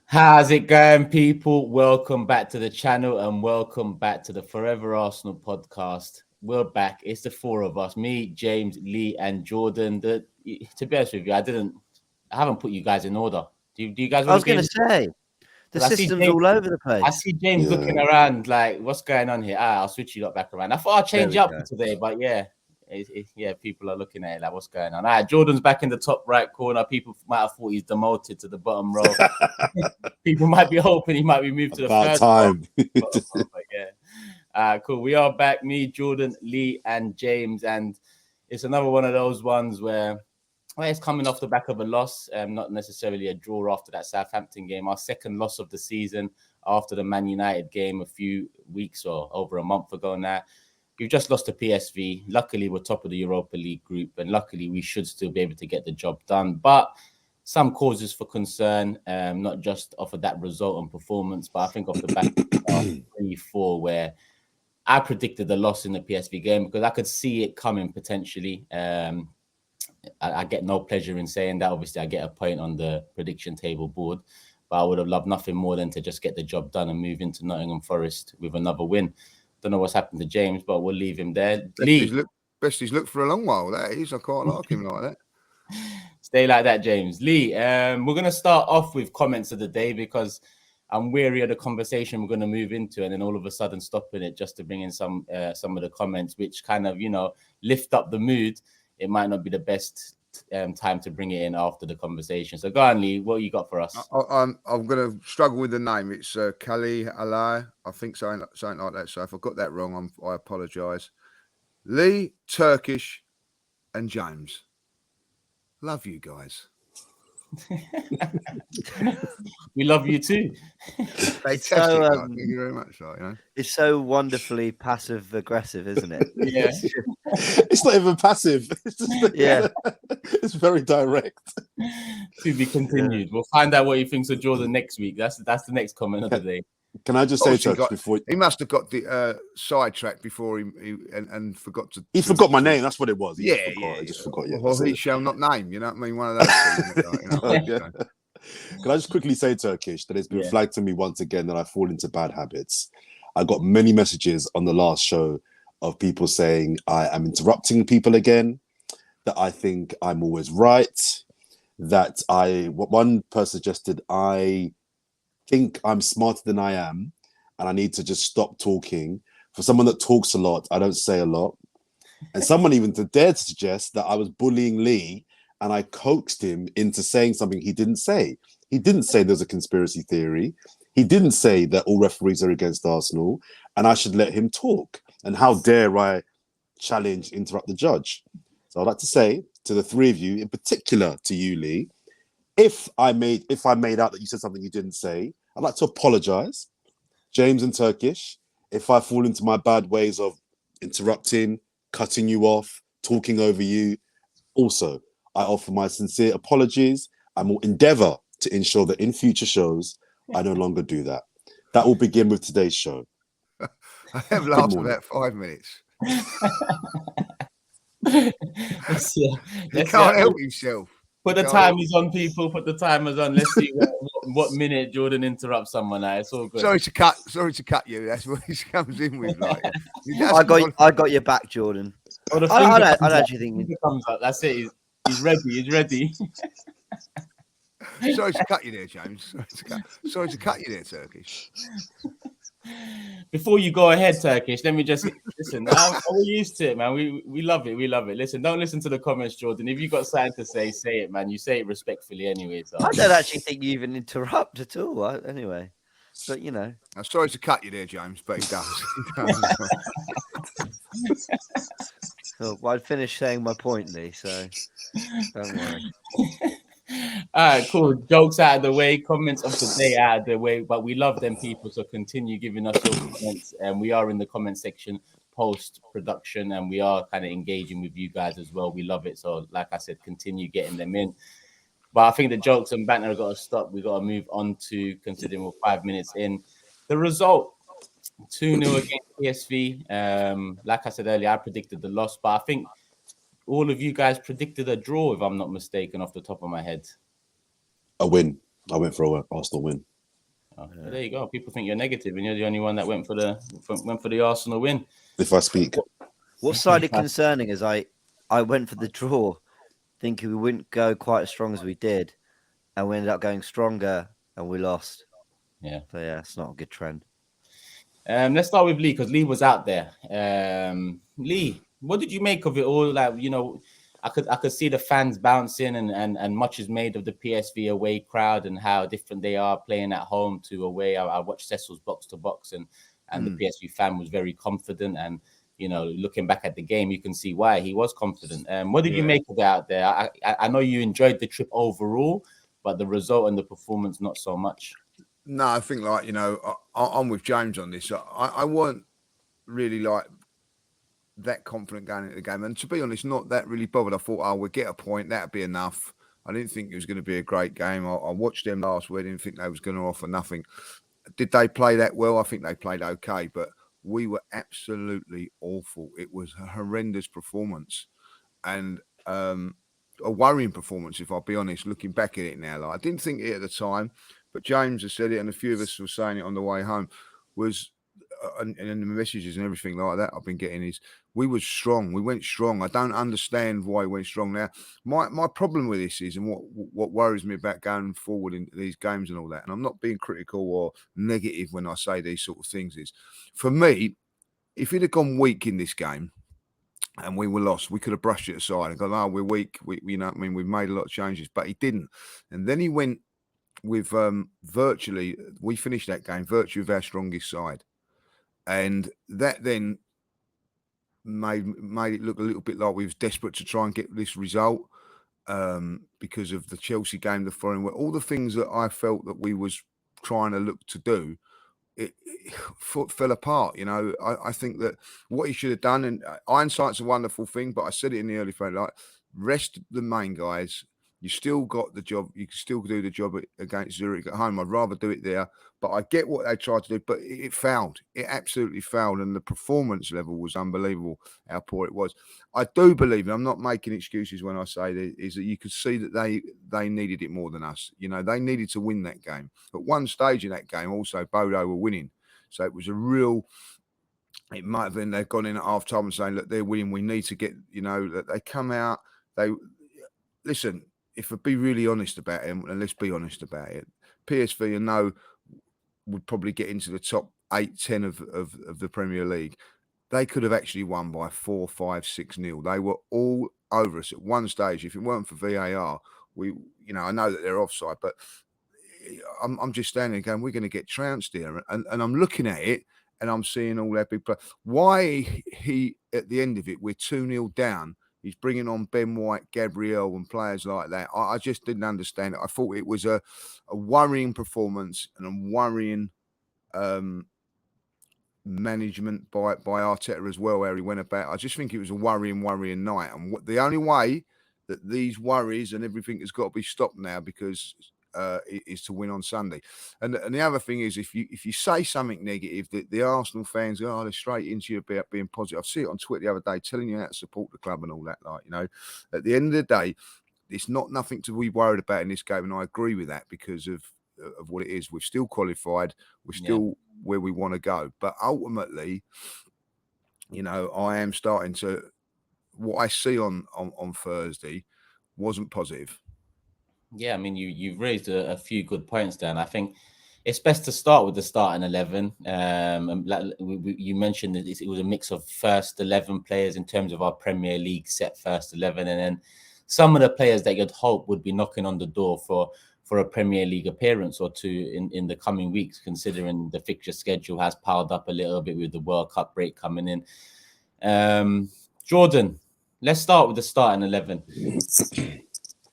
How's it going, people? Welcome back to the channel and welcome back to the Forever Arsenal podcast. We're back. It's the four of us, me, James, Lee, and Jordan. To be honest with you, I haven't put you guys in order. Do you guys I want was to going be? to say, the system's all over the I place. see James looking around like, what's going on here? I'll switch you lot back around. I thought I'd change it up for today, but yeah. People are looking at it like, what's going on? All right, Jordan's back in the top right corner. People might have thought he's demoted to the bottom row. People might be hoping he might be moved to the first time. But yeah. Cool. We are back, me, Jordan, Lee, and James. And it's another one of those ones where it's coming off the back of a loss, not necessarily a draw after that Southampton game. Our second loss of the season after the Man United game a few weeks or over a month ago now. We've just lost to PSV. Luckily, we're top of the Europa League group, and luckily, we should still be able to get the job done. But some causes for concern, not just off of that result and performance, but I think off the back of 3-4, where I predicted the loss in the PSV game because I could see it coming potentially. I get no pleasure in saying that. Obviously, I get a point on the prediction table board, but I would have loved nothing more than to just get the job done and move into Nottingham Forest with another win. Don't know what's happened to James, but we'll leave him there. Best he's looked for a long while. That is, I quite like him like that. Stay like that, James. Lee, we're going to start off with comments of the day because I'm weary of the conversation we're going to move into, and then all of a sudden stopping it just to bring in some of the comments, which kind of, lift up the mood. It might not be the best time to bring it in after the conversation. So go on, Lee. What you got for us? I'm going to struggle with the name. It's Kali Alai. I think something like that. So if I got that wrong, I apologise. Lee, Turkish, and James. Love you guys. We love you too. Fantastic. Thank you very much. It's so wonderfully passive aggressive, isn't it? Yeah. It's not even passive. It's just, it's very direct. To be continued. We'll find out what he thinks of Jordan next week. That's the next comment of the day. Can I just say, Chuck, before he must have got the sidetracked before he forgot to. He forgot my name. That's what it was. He just forgot. Yeah, well, he shall not name. You know what I mean? One of those things. Can I just quickly say, Turkish, that it's been flagged to me once again that I fall into bad habits. I got many messages on the last show of people saying I am interrupting people again, that I think I'm always right, that one person suggested I think I'm smarter than I am and I need to just stop talking. For someone that talks a lot, I don't say a lot. And someone even dared to suggest that I was bullying Lee and I coaxed him into saying something he didn't say. He didn't say there's a conspiracy theory. He didn't say that all referees are against Arsenal and I should let him talk. And how dare I interrupt the judge? So I'd like to say to the three of you, in particular to you, Lee, if I made out that you said something you didn't say, I'd like to apologize. James and Turkish, if I fall into my bad ways of interrupting, cutting you off, talking over you, also, I offer my sincere apologies and will endeavor to ensure that in future shows, I no longer do that. That will begin with today's show. I have lasted about 5 minutes. He can't help himself. Put the timers on, people. Put the timers on. Let's see what minute Jordan interrupts someone. Now it's all good. Sorry to cut you. That's what he comes in with. Like, I got your back, Jordan. Oh, I don't actually think he comes up. That's it. He's ready. He's ready. Sorry to cut you there, James. Sorry to cut you there, Turkish. Before you go ahead, Turkish, let me just listen. We're used to it, man. We love it. We love it. Listen, don't listen to the comments, Jordan. If you got something to say it, man. You say it respectfully anyway. So. I don't actually think you even interrupt at all. Anyway, but I'm sorry to cut you there, James, but he does. Well, I'd finish saying my point, Lee. So don't worry. All right, cool. Jokes out of the way, comments of the day out of the way, but we love them people, so continue giving us your comments. And we are in the comment section post-production, and we are kind of engaging with you guys as well. We love it. So, like I said, continue getting them in. But I think the jokes and banter have got to stop. We've got to move on to, considering we're 5 minutes in, the result. 2-0 against PSV. Like I said earlier, I predicted the loss, but I think all of you guys predicted a draw, if I'm not mistaken, off the top of my head. A win. I went for an Arsenal win. Oh, well, there you go. People think you're negative, and you're the only one that went for the Arsenal win. If I speak, What sided concerning is I went for the draw, thinking we wouldn't go quite as strong as we did, and we ended up going stronger and we lost. Yeah. So yeah, it's not a good trend. Let's start with Lee, because Lee was out there. Lee, what did you make of it all? Like, I could see the fans bouncing, and much is made of the PSV away crowd and how different they are playing at home to away. I watched Cecil's box to box, and the PSV fan was very confident. And looking back at the game, you can see why he was confident. What did you make of it out there? I know you enjoyed the trip overall, but the result and the performance not so much. No, I think I'm with James on this. I weren't really that confident going into the game, and to be honest, not that really bothered. I thought, we'll get a point, that'd be enough. I didn't think it was going to be a great game. I watched them last week. I didn't think they was going to offer nothing. Did they play that well? I think they played okay, but we were absolutely awful. It was a horrendous performance, and a worrying performance, if I'll be honest, looking back at it now. I didn't think it at the time, but James has said it, and a few of us were saying it on the way home, was, and the messages and everything like that I've been getting is, we were strong. We went strong. I don't understand why we went strong. Now, my problem with this is, and what worries me about going forward in these games and all that, and I'm not being critical or negative when I say these sort of things, is, for me, if he'd have gone weak in this game, and we were lost, we could have brushed it aside and gone, we're weak. We've made a lot of changes, but he didn't. And then he went with virtually, we finished that game virtually with our strongest side. And that then made it look a little bit like we was desperate to try and get this result because of the Chelsea game, the following week, all the things that I felt that we was trying to look to do. It fell apart. I think that what he should have done, and hindsight's a wonderful thing, but I said it in the early phase, rest the main guys. You still got the job. You can still do the job against Zurich at home. I'd rather do it there, but I get what they tried to do, but it failed. It absolutely failed, and the performance level was unbelievable, how poor it was. I do believe, and I'm not making excuses when I say that, is that you could see that they needed it more than us. They needed to win that game. At one stage in that game, also, Bodo were winning. So it was it might have been they've gone in at half time and saying, look, they're winning. We need to get, that they come out. Listen, if I be really honest about it, and let's be honest about it, PSV, would probably get into the top 8-10 of the Premier League. They could have actually won by 4, 5, 6-0. They were all over us at one stage. If it weren't for VAR, I know that they're offside, but I'm just standing there going, we're going to get trounced here. And I'm looking at it and I'm seeing all that big play. Why he, at the end of it, we're 2-0 down. He's bringing on Ben White, Gabriel, and players like that. I just didn't understand it. I thought it was a worrying performance and a worrying management by Arteta as well, where he went about. I just think it was a worrying night. And the only way that these worries and everything has got to be stopped now, because is to win on Sunday. And the other thing is, if you say something negative, the Arsenal fans go, they're straight into you about being positive. I see it on Twitter the other day, telling you how to support the club and all that. At the end of the day, it's nothing to be worried about in this game, and I agree with that because of what it is. We've still qualified. We're still where we want to go. But ultimately, I am starting to, what I see on Thursday wasn't positive. Yeah, I mean, you've raised a few good points there, and I think it's best to start with the starting 11. And you mentioned that it was a mix of first 11 players in terms of our Premier League set first 11, and then some of the players that you'd hope would be knocking on the door for a Premier League appearance or two in the coming weeks, considering the fixture schedule has piled up a little bit with the World Cup break coming in. Jordan, let's start with the starting 11.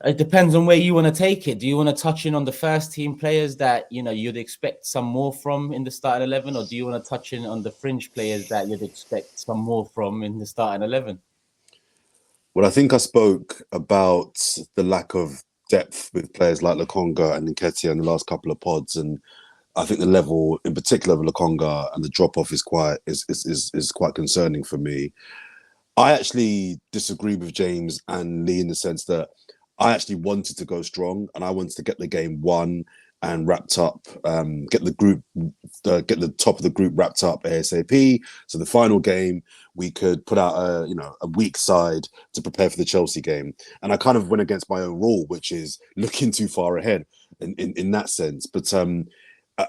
It depends on where you want to take it. Do you want to touch in on the first team players that you'd expect some more from in the starting 11, or do you want to touch in on the fringe players that you'd expect some more from in the starting 11? Well, I think I spoke about the lack of depth with players like Lokonga and Nketiah in the last couple of pods, and I think the level, in particular, of Lokonga and the drop off is quite concerning for me. I actually disagree with James and Lee in the sense that I actually wanted to go strong and I wanted to get the game won and wrapped up, get the top of the group wrapped up ASAP. So the final game, we could put out a weak side to prepare for the Chelsea game. And I kind of went against my own rule, which is looking too far ahead in that sense. But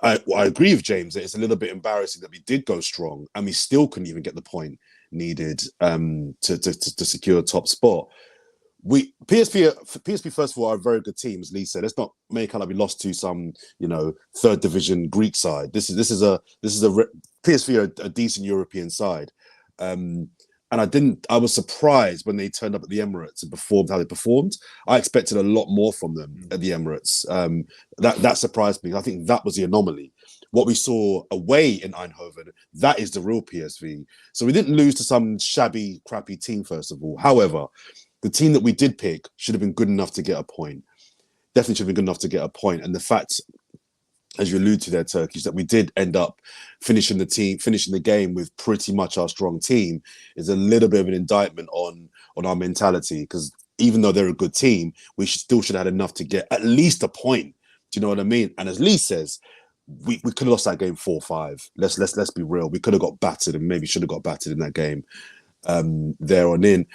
I agree with James that it's a little bit embarrassing that we did go strong and we still couldn't even get the point needed to secure a top spot. PSV first of all are a very good team, as Lee said. Let's not make out like we lost to some third division Greek side. This is a PSV are a decent European side, and I was surprised when they turned up at the Emirates and performed how they performed. I expected a lot more from them at the Emirates. That surprised me. I think that was the anomaly. What we saw away in Eindhoven, that is the real PSV. So we didn't lose to some shabby, crappy team, first of all. However, the team that we did pick should have been good enough to get a point. Definitely should have been good enough to get a point. And the fact, as you allude to there, Turkish, that we did end up finishing the game with pretty much our strong team is a little bit of an indictment on our mentality. Because even though they're a good team, we still should have had enough to get at least a point. Do you know what I mean? And as Lee says, we could have lost that game 4-5. Let's be real. We could have got battered and maybe should have got battered in that game there on in.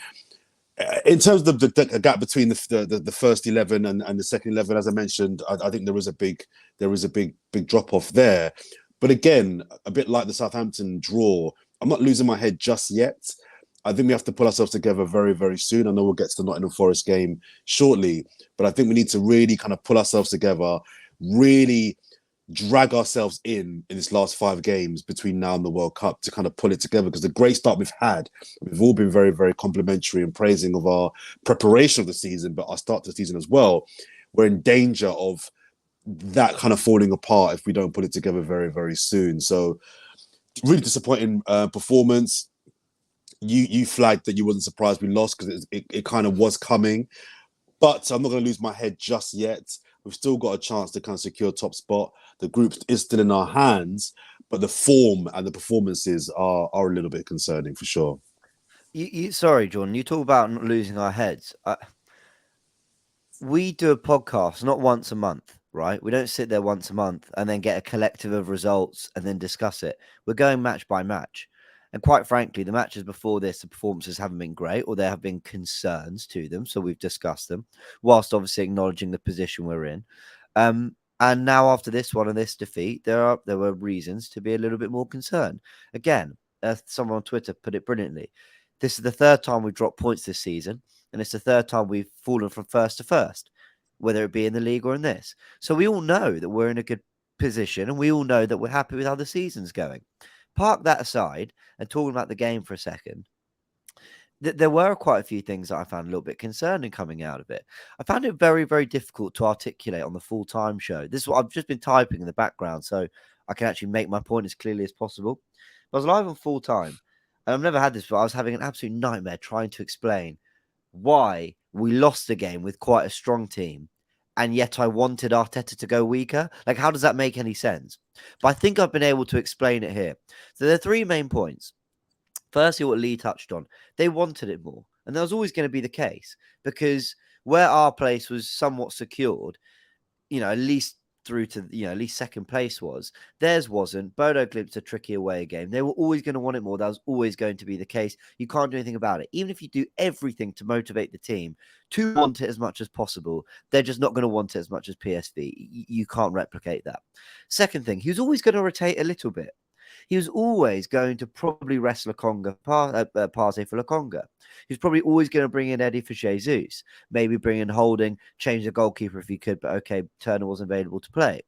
In terms of the gap between the first 11 and the second 11, as I mentioned, I think there is a big drop off there. But again, a bit like the Southampton draw, I'm not losing my head just yet. I think we have to pull ourselves together very, very soon. I know we'll get to the Nottingham Forest game shortly, but I think we need to really kind of pull ourselves together, really drag ourselves in this last 5 games between now and the World Cup to kind of pull it together, because the great start we've had, we've all been very, very complimentary and praising of our preparation of the season, but our start to the season as well. We're in danger of that kind of falling apart if we don't put it together very, very soon. So really disappointing performance. You flagged that you wasn't surprised we lost because it kind of was coming, but I'm not going to lose my head just yet. We've still got a chance to kind of secure top spot. The group is still in our hands, but the form and the performances are a little bit concerning for sure. Sorry, Jordan, you talk about not losing our heads. We do a podcast not once a month, right? We don't sit there once a month and then get a collective of results and then discuss it. We're going match by match. And quite frankly, the matches before this, the performances haven't been great, or there have been concerns to them. So we've discussed them, whilst obviously acknowledging the position we're in. And now after this one and this defeat, there were reasons to be a little bit more concerned. Again, someone on Twitter put it brilliantly. This is the 3rd time we've dropped points this season, and it's the 3rd time we've fallen from first to first, whether it be in the league or in this. So we all know that we're in a good position, and we all know that we're happy with how the season's going. Park that aside and talking about the game for a second. There were quite a few things that I found a little bit concerning coming out of it. I found it very, very difficult to articulate on the full-time show. This is what I've just been typing in the background, so I can actually make my point as clearly as possible. I was live on full-time, and I've never had this, but I was having an absolute nightmare trying to explain why we lost the game with quite a strong team, and yet I wanted Arteta to go weaker. Like, how does that make any sense? But I think I've been able to explain it here. So there are 3 main points. Firstly, what Lee touched on, they wanted it more. And that was always going to be the case, because where our place was somewhat secured, at least through to, at least second place was, theirs wasn't. Bodo Glimt's a tricky away game. They were always going to want it more. That was always going to be the case. You can't do anything about it. Even if you do everything to motivate the team to want it as much as possible, they're just not going to want it as much as PSV. You can't replicate that. Second thing, he was always going to rotate a little bit. He was always going to probably rest Lokonga, Partey for Lokonga. He was probably always going to bring in Eddie for Jesus, maybe bring in Holding, change the goalkeeper if he could, but okay, Turner wasn't available to play.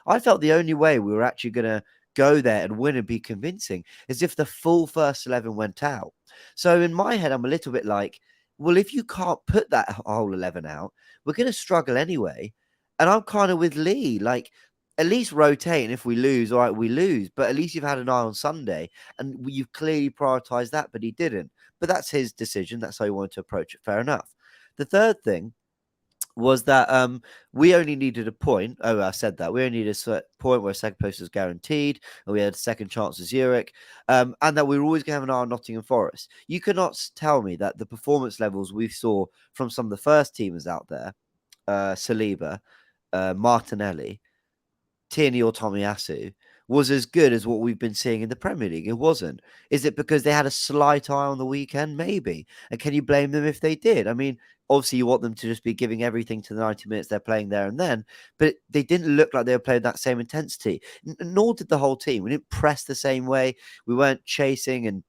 I felt the only way we were actually going to go there and win and be convincing is if the full first 11 went out. So in my head, I'm a little bit like, well, if you can't put that whole 11 out, we're going to struggle anyway. And I'm kind of with Lee, like, at least rotate, and if we lose, all right, we lose. But at least you've had an eye on Sunday, and you've clearly prioritised that, but he didn't. But that's his decision. That's how he wanted to approach it. Fair enough. The third thing was that we only needed a point. Oh, I said that. We only needed a point where a second place was guaranteed, and we had a second chance at Zurich, and that we were always going to have an eye on Nottingham Forest. You cannot tell me that the performance levels we saw from some of the first teamers out there, Saliba, Martinelli, Tierney or Tomiyasu was as good as what we've been seeing in the Premier League. It wasn't. Is it because they had a slight eye on the weekend? Maybe. And can you blame them if they did? I mean, obviously you want them to just be giving everything to the 90 minutes they're playing there and then, but they didn't look like they were playing that same intensity. Nor did the whole team. We didn't press the same way. We weren't chasing and,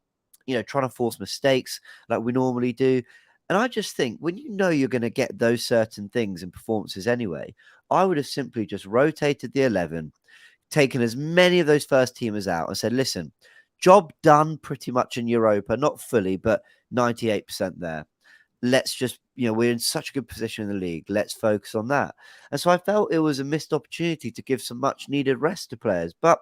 trying to force mistakes like we normally do. And I just think when you know you're going to get those certain things in performances anyway, I would have simply just rotated the 11, taken as many of those first teamers out and said, listen, job done pretty much in Europa, not fully, but 98% there. Let's just, we're in such a good position in the league. Let's focus on that. And so I felt it was a missed opportunity to give some much needed rest to players, but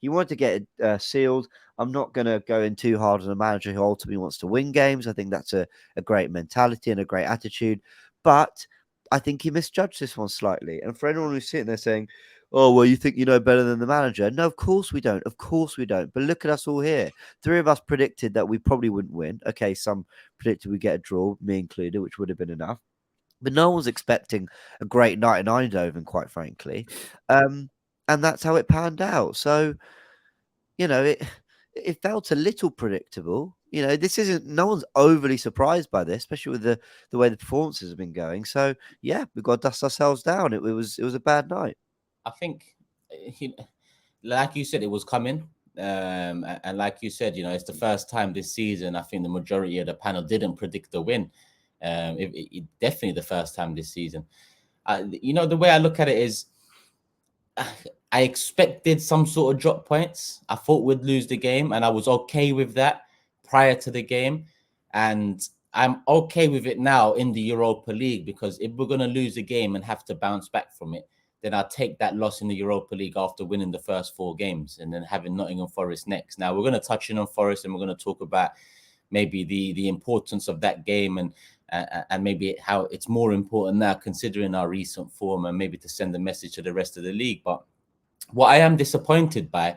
you want to get it sealed. I'm not going to go in too hard on a manager who ultimately wants to win games. I think that's a great mentality and a great attitude, but I think he misjudged this one slightly. And for anyone who's sitting there saying, oh, well, you think you know better than the manager? No, of course we don't. Of course we don't. But look at us all here. 3 of us predicted that we probably wouldn't win. Okay, some predicted we'd get a draw, me included, which would have been enough. But no one's expecting a great night in Eindhoven, quite frankly. And that's how it panned out. So, it felt a little predictable. This isn't, no one's overly surprised by this, especially with the way the performances have been going. So yeah, we've got to dust ourselves down. It was a bad night. I think, like you said, it was coming. And like you said, it's the first time this season. I think the majority of the panel didn't predict the win. It definitely the first time this season. The way I look at it is, I expected some sort of drop points. I thought we'd lose the game, and I was okay with that prior to the game. And I'm okay with it now in the Europa League, because if we're going to lose a game and have to bounce back from it, then I'll take that loss in the Europa League after winning the first 4 games and then having Nottingham Forest next. Now, we're going to touch in on Forest, and we're going to talk about maybe the importance of that game and maybe how it's more important now considering our recent form, and maybe to send a message to the rest of the league. But what I am disappointed by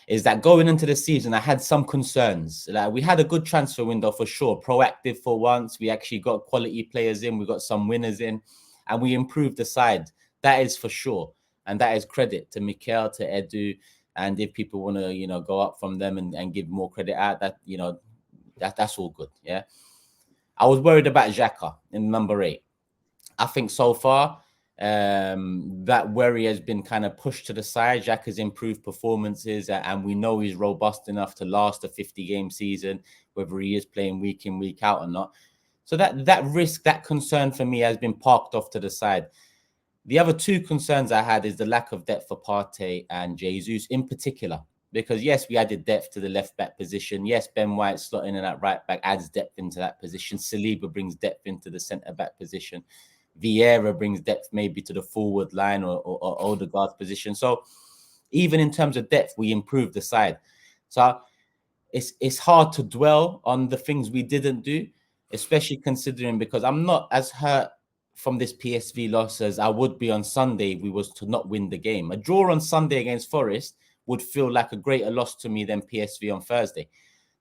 is that going into the season, I had some concerns. Like, we had a good transfer window for sure, proactive for once. We actually got quality players in, we got some winners in, and we improved the side. That is for sure. And that is credit to Mikel, to Edu. And if people want to, go up from them and give more credit out, that, that's all good. Yeah. I was worried about Xhaka in number 8. I think so far, that worry has been kind of pushed to the side. Xhaka's improved performances, and we know he's robust enough to last a 50-game season, whether he is playing week in, week out or not. So that risk, that concern for me has been parked off to the side. The other 2 concerns I had is the lack of depth for Partey and Jesus in particular. Because yes, we added depth to the left back position. Yes, Ben White slotting in at right back adds depth into that position. Saliba brings depth into the centre back position. Vieira brings depth maybe to the forward line or Odegaard's position. So even in terms of depth, we improved the side. So it's hard to dwell on the things we didn't do, especially considering, because I'm not as hurt from this PSV loss as I would be on Sunday if we was to not win the game. A draw on Sunday against Forest would feel like a greater loss to me than PSV on Thursday.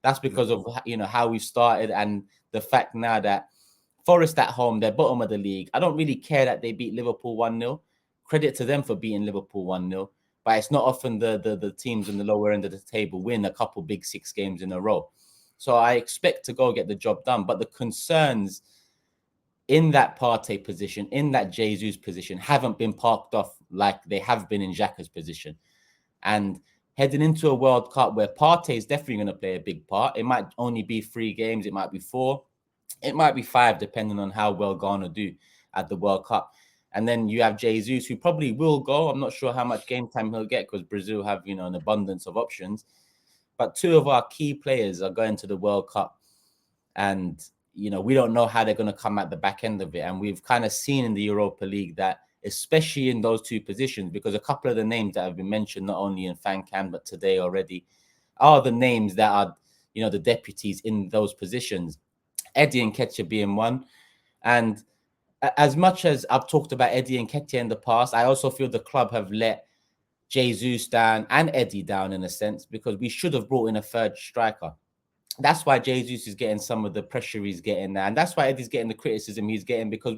That's because of how we started, and the fact now that Forest at home, they're bottom of the league. I don't really care that they beat Liverpool 1-0. Credit to them for beating Liverpool 1-0. But it's not often the teams in the lower end of the table win a couple big 6 games in a row. So I expect to go get the job done. But the concerns in that Partey position, in that Jesus position, haven't been parked off like they have been in Xhaka's position. And heading into a World Cup where Partey is definitely going to play a big part. It might only be 3 games. It might be 4. It might be 5, depending on how well Ghana do at the World Cup. And then you have Jesus, who probably will go. I'm not sure how much game time he'll get, because Brazil have, an abundance of options. But 2 of our key players are going to the World Cup. And, we don't know how they're going to come at the back end of it. And we've kind of seen in the Europa League that, especially in those 2 positions, because a couple of the names that have been mentioned, not only in FanCan, but today already, are the names that are, the deputies in those positions. Eddie Nketiah being one. And as much as I've talked about Eddie Nketiah in the past, I also feel the club have let Jesus down and Eddie down in a sense, because we should have brought in a 3rd striker. That's why Jesus is getting some of the pressure he's getting now. And that's why Eddie's getting the criticism he's getting, because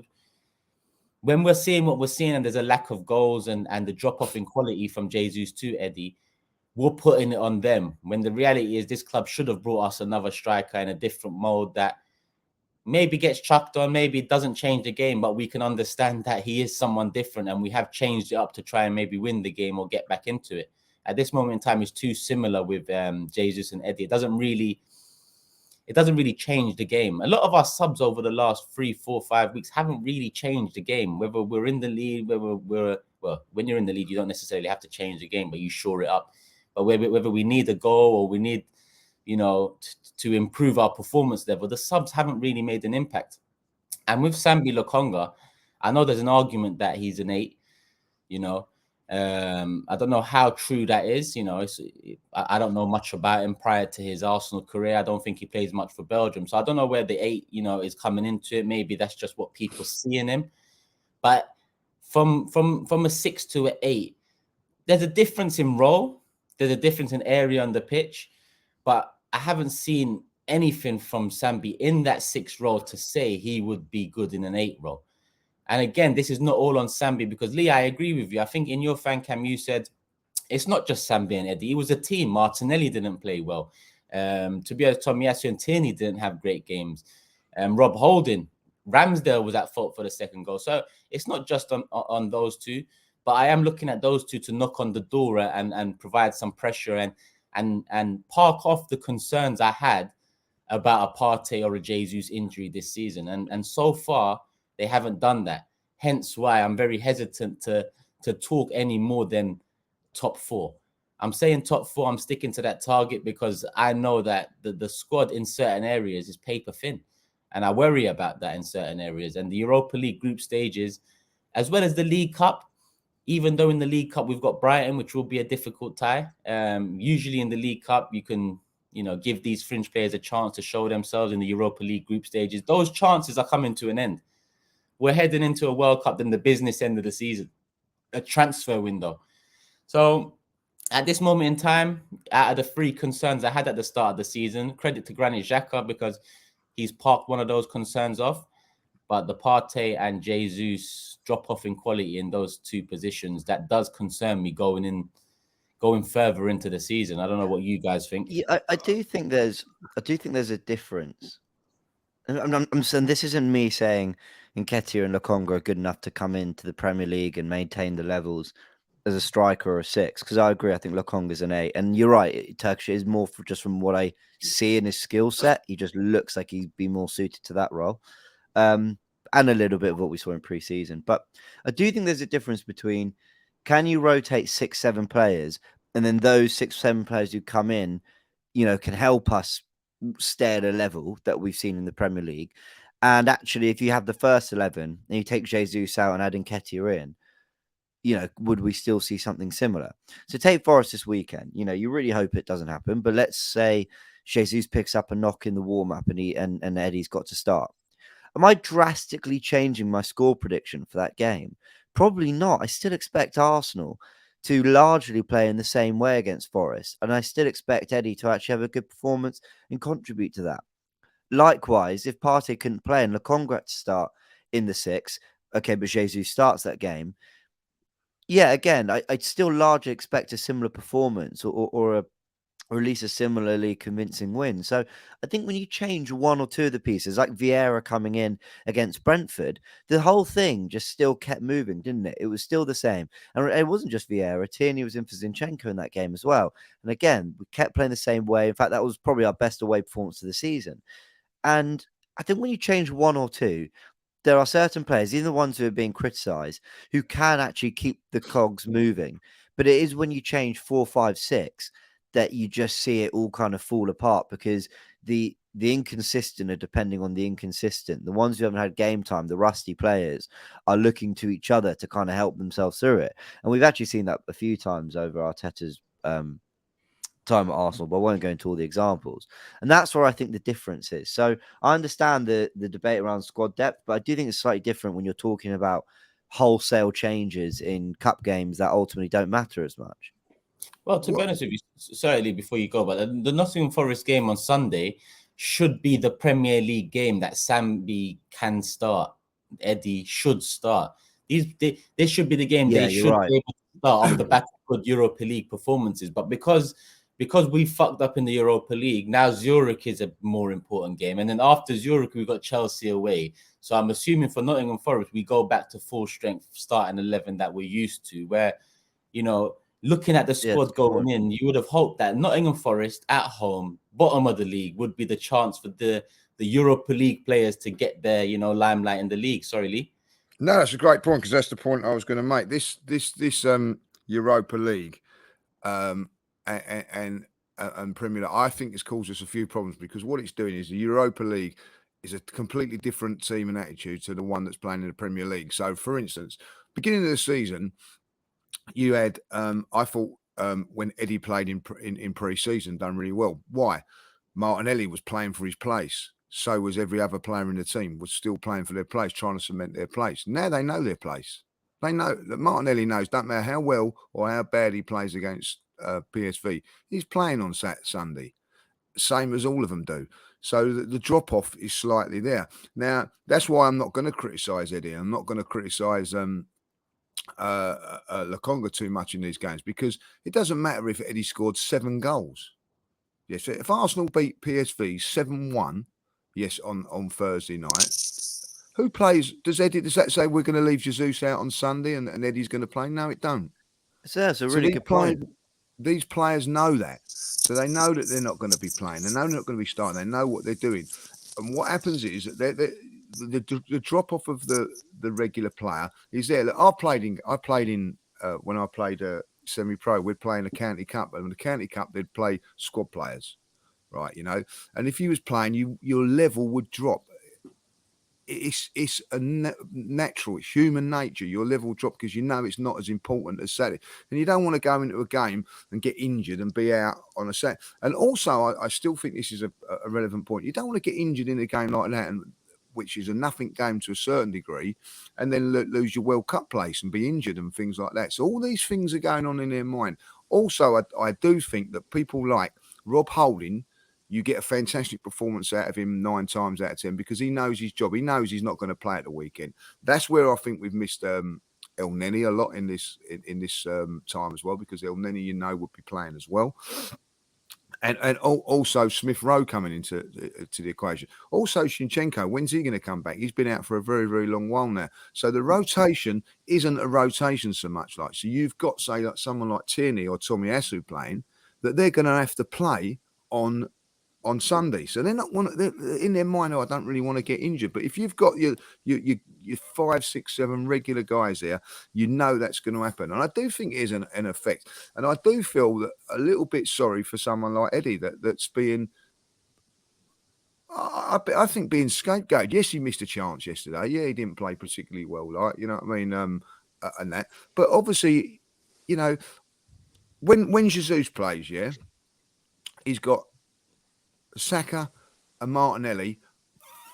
when we're seeing what we're seeing and there's a lack of goals and the drop-off in quality from Jesus to Eddie, we're putting it on them. When the reality is this club should have brought us another striker in a different mode that maybe gets chucked on, maybe it doesn't change the game, but we can understand that he is someone different and we have changed it up to try and maybe win the game or get back into it. At this moment in time, it's too similar with Jesus and Eddie. It doesn't really change the game. A lot of our subs over the last 3, 4, 5 weeks haven't really changed the game. Whether we're in the lead, when you're in the lead, you don't necessarily have to change the game, but you shore it up. But whether we need a goal or we need, to improve our performance level, the subs haven't really made an impact. And with Sambi Lokonga, I know there's an argument that he's an 8, I don't know how true that is. I don't know much about him prior to his Arsenal career. I don't think he plays much for Belgium. So I don't know where the 8, is coming into it. Maybe that's just what people see in him. But from a 6 to an 8, there's a difference in role. There's a difference in area on the pitch. But I haven't seen anything from Sambi in that 6 role to say he would be good in an 8 role. And again, this is not all on Sambi because, Lee, I agree with you. I think in your fan cam, you said it's not just Sambi and Eddie. It was a team. Martinelli didn't play well. To be honest, Tomiyasu and Tierney didn't have great games. Rob Holding, Ramsdale was at fault for the second goal. So it's not just on those two, but I am looking at those two to knock on the door and provide some pressure and park off the concerns I had about a Partey or a Jesus injury this season. And so far, they haven't done that. Hence why I'm very hesitant to talk any more than top 4. I'm saying top 4. I'm sticking to that target because I know that the squad in certain areas is paper thin. And I worry about that in certain areas. And the Europa League group stages, as well as the League Cup, even though in the League Cup we've got Brighton, which will be a difficult tie. Usually in the League Cup, you can give these fringe players a chance to show themselves. In the Europa League group stages, those chances are coming to an end. We're heading into a World Cup, then the business end of the season, a transfer window. So at this moment in time, out of the 3 concerns I had at the start of the season, credit to Granit Xhaka because he's parked one of those concerns off. But the Partey and Jesus drop off in quality in those 2 positions, that does concern me going further into the season. I don't know what you guys think. Yeah, I do think there's a difference. I'm saying this isn't me saying Nketiah and Lokonga are good enough to come into the Premier League and maintain the levels as a striker or a 6, because I agree. I think Lokonga's an 8, and you're right. Turkish is more just from what I see in his skill set. He just looks like he'd be more suited to that role, and a little bit of what we saw in pre-season. But I do think there's a difference between can you rotate 6, 7 players, and then those 6, 7 players who come in, can help us stay at a level that we've seen in the Premier League. And actually, if you have the first 11 and you take Jesus out and add Nketiah in, would we still see something similar? So take Forest this weekend. You really hope it doesn't happen, but let's say Jesus picks up a knock in the warm-up and Eddie's got to start. Am I drastically changing my score prediction for that game? Probably not. I still expect Arsenal to largely play in the same way against Forest, and I still expect Eddie to actually have a good performance and contribute to that. Likewise, if Partey couldn't play and Lokonga had to start in the 6, okay, but Jesus starts that game, yeah, again, I'd still largely expect a similar performance or at least a similarly convincing win. So I think when you change 1 or 2 of the pieces, like Vieira coming in against Brentford, the whole thing just still kept moving, didn't it? It was still the same. And it wasn't just Vieira. Tierney was in for Zinchenko in that game as well. And again, we kept playing the same way. In fact, that was probably our best away performance of the season. And I think when you change 1 or 2, there are certain players, even the ones who are being criticised, who can actually keep the cogs moving. But it is when you change 4, 5, 6 that you just see it all kind of fall apart because the inconsistent are depending on the inconsistent. The ones who haven't had game time, the rusty players, are looking to each other to kind of help themselves through it. And we've actually seen that a few times over Arteta's time at Arsenal, but I won't go into all the examples. And that's where I think the difference is. So I understand the debate around squad depth, but I do think it's slightly different when you're talking about wholesale changes in cup games that ultimately don't matter as much. Well, to be honest with you, certainly before you go, but the Nottingham Forest game on Sunday should be the Premier League game that Sambi can start. Eddie should start. This should be the game Yeah, they you're should right. be able to start off the back of good Europa League performances. But because we fucked up in the Europa League, now Zurich is a more important game. And then after Zurich, we've got Chelsea away. So I'm assuming for Nottingham Forest, we go back to full strength starting 11 that we're used to, where, looking at the squad going in, you would have hoped that Nottingham Forest at home, bottom of the league, would be the chance for the Europa League players to get their, limelight in the league. Sorry, Lee. No, that's a great point, because that's the point I was going to make. This Europa League and Premier League, I think it's caused us a few problems, because what it's doing is the Europa League is a completely different team and attitude to the one that's playing in the Premier League. So, for instance, beginning of the season, you had I thought when Eddie played in pre-season, done really well. Why? Martinelli was playing for his place. So was every other player in the team, was still playing for their place, trying to cement their place. Now they know their place. They know that Martinelli knows, don't matter how well or how bad he plays against PSV, he's playing on Sunday, same as all of them do. So the drop-off is slightly there. Now, that's why I'm not going to criticise Eddie. I'm not going to criticise Lokonga too much in these games, because it doesn't matter if Eddie scored 7 goals. Yes, if Arsenal beat PSV 7-1, yes, on Thursday night, who plays? Does that say we're going to leave Jesus out on Sunday and Eddie's going to play? No, it don't. So that's a really good point. These players know that. So they know that they're not going to be playing. They know they're not going to be starting. They know what they're doing. And what happens is that the drop-off of the regular player is there. Look, I played in when I played semi-pro, we'd play in the county cup. And in the county cup, they'd play squad players, right? And if you was playing, your level would drop. It's a natural, it's human nature. Your level will drop because it's not as important as Saturday, and you don't want to go into a game and get injured and be out on a set. And also, I still think this is a relevant point. You don't want to get injured in a game like that, which is a nothing game to a certain degree, and then lose your World Cup place and be injured and things like that. So all these things are going on in their mind. Also, I do think that people like Rob Holding, you get a fantastic performance out of him 9 times out of 10, because he knows his job. He knows he's not going to play at the weekend. That's where I think we've missed El Neni a lot in this time as well, because El Neni, would be playing as well. And also Smith Rowe coming into the equation. Also Shinchenko, when's he going to come back? He's been out for a very, very long while now. So the rotation isn't a rotation so much like. So you've got, say, like someone like Tierney or Tomiyasu playing, that they're going to have to play on Sunday. So they're not in their mind, I don't really want to get injured. But if you've got your 5, 6, 7 regular guys there, that's going to happen. And I do think it is an effect. And I do feel that a little bit sorry for someone like Eddie that's being, I think, being scapegoated. Yes, he missed a chance yesterday. Yeah, he didn't play particularly well, like, you know what I mean? And that. But obviously, when Jesus plays, yeah, he's got Saka and Martinelli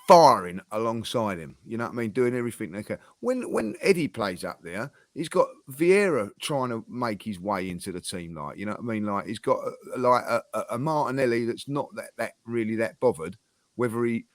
firing alongside him, you know what I mean, doing everything they can. When Eddie plays up there, he's got Vieira trying to make his way into the team, like, you know what I mean, like he's got a Martinelli that's not that really that bothered whether he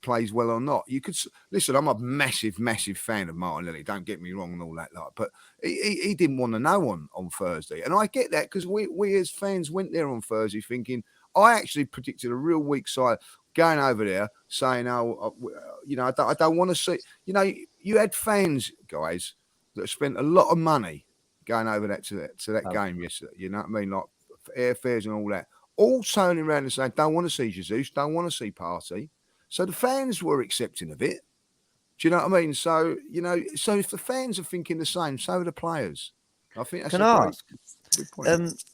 plays well or not. You could listen. I'm a massive fan of Martinelli. Don't get me wrong and all that, like, but he didn't want to know on Thursday, and I get that, because we as fans went there on Thursday thinking. I actually predicted a real weak side going over there, saying, I don't want to see. You had fans, guys, that spent a lot of money going over to that game yesterday. You know what I mean, like airfares and all that, all turning around and saying, "Don't want to see Jesus, don't want to see Partey." So the fans were accepting of it. Do you know what I mean? So so if the fans are thinking the same, so are the players. I think that's good point.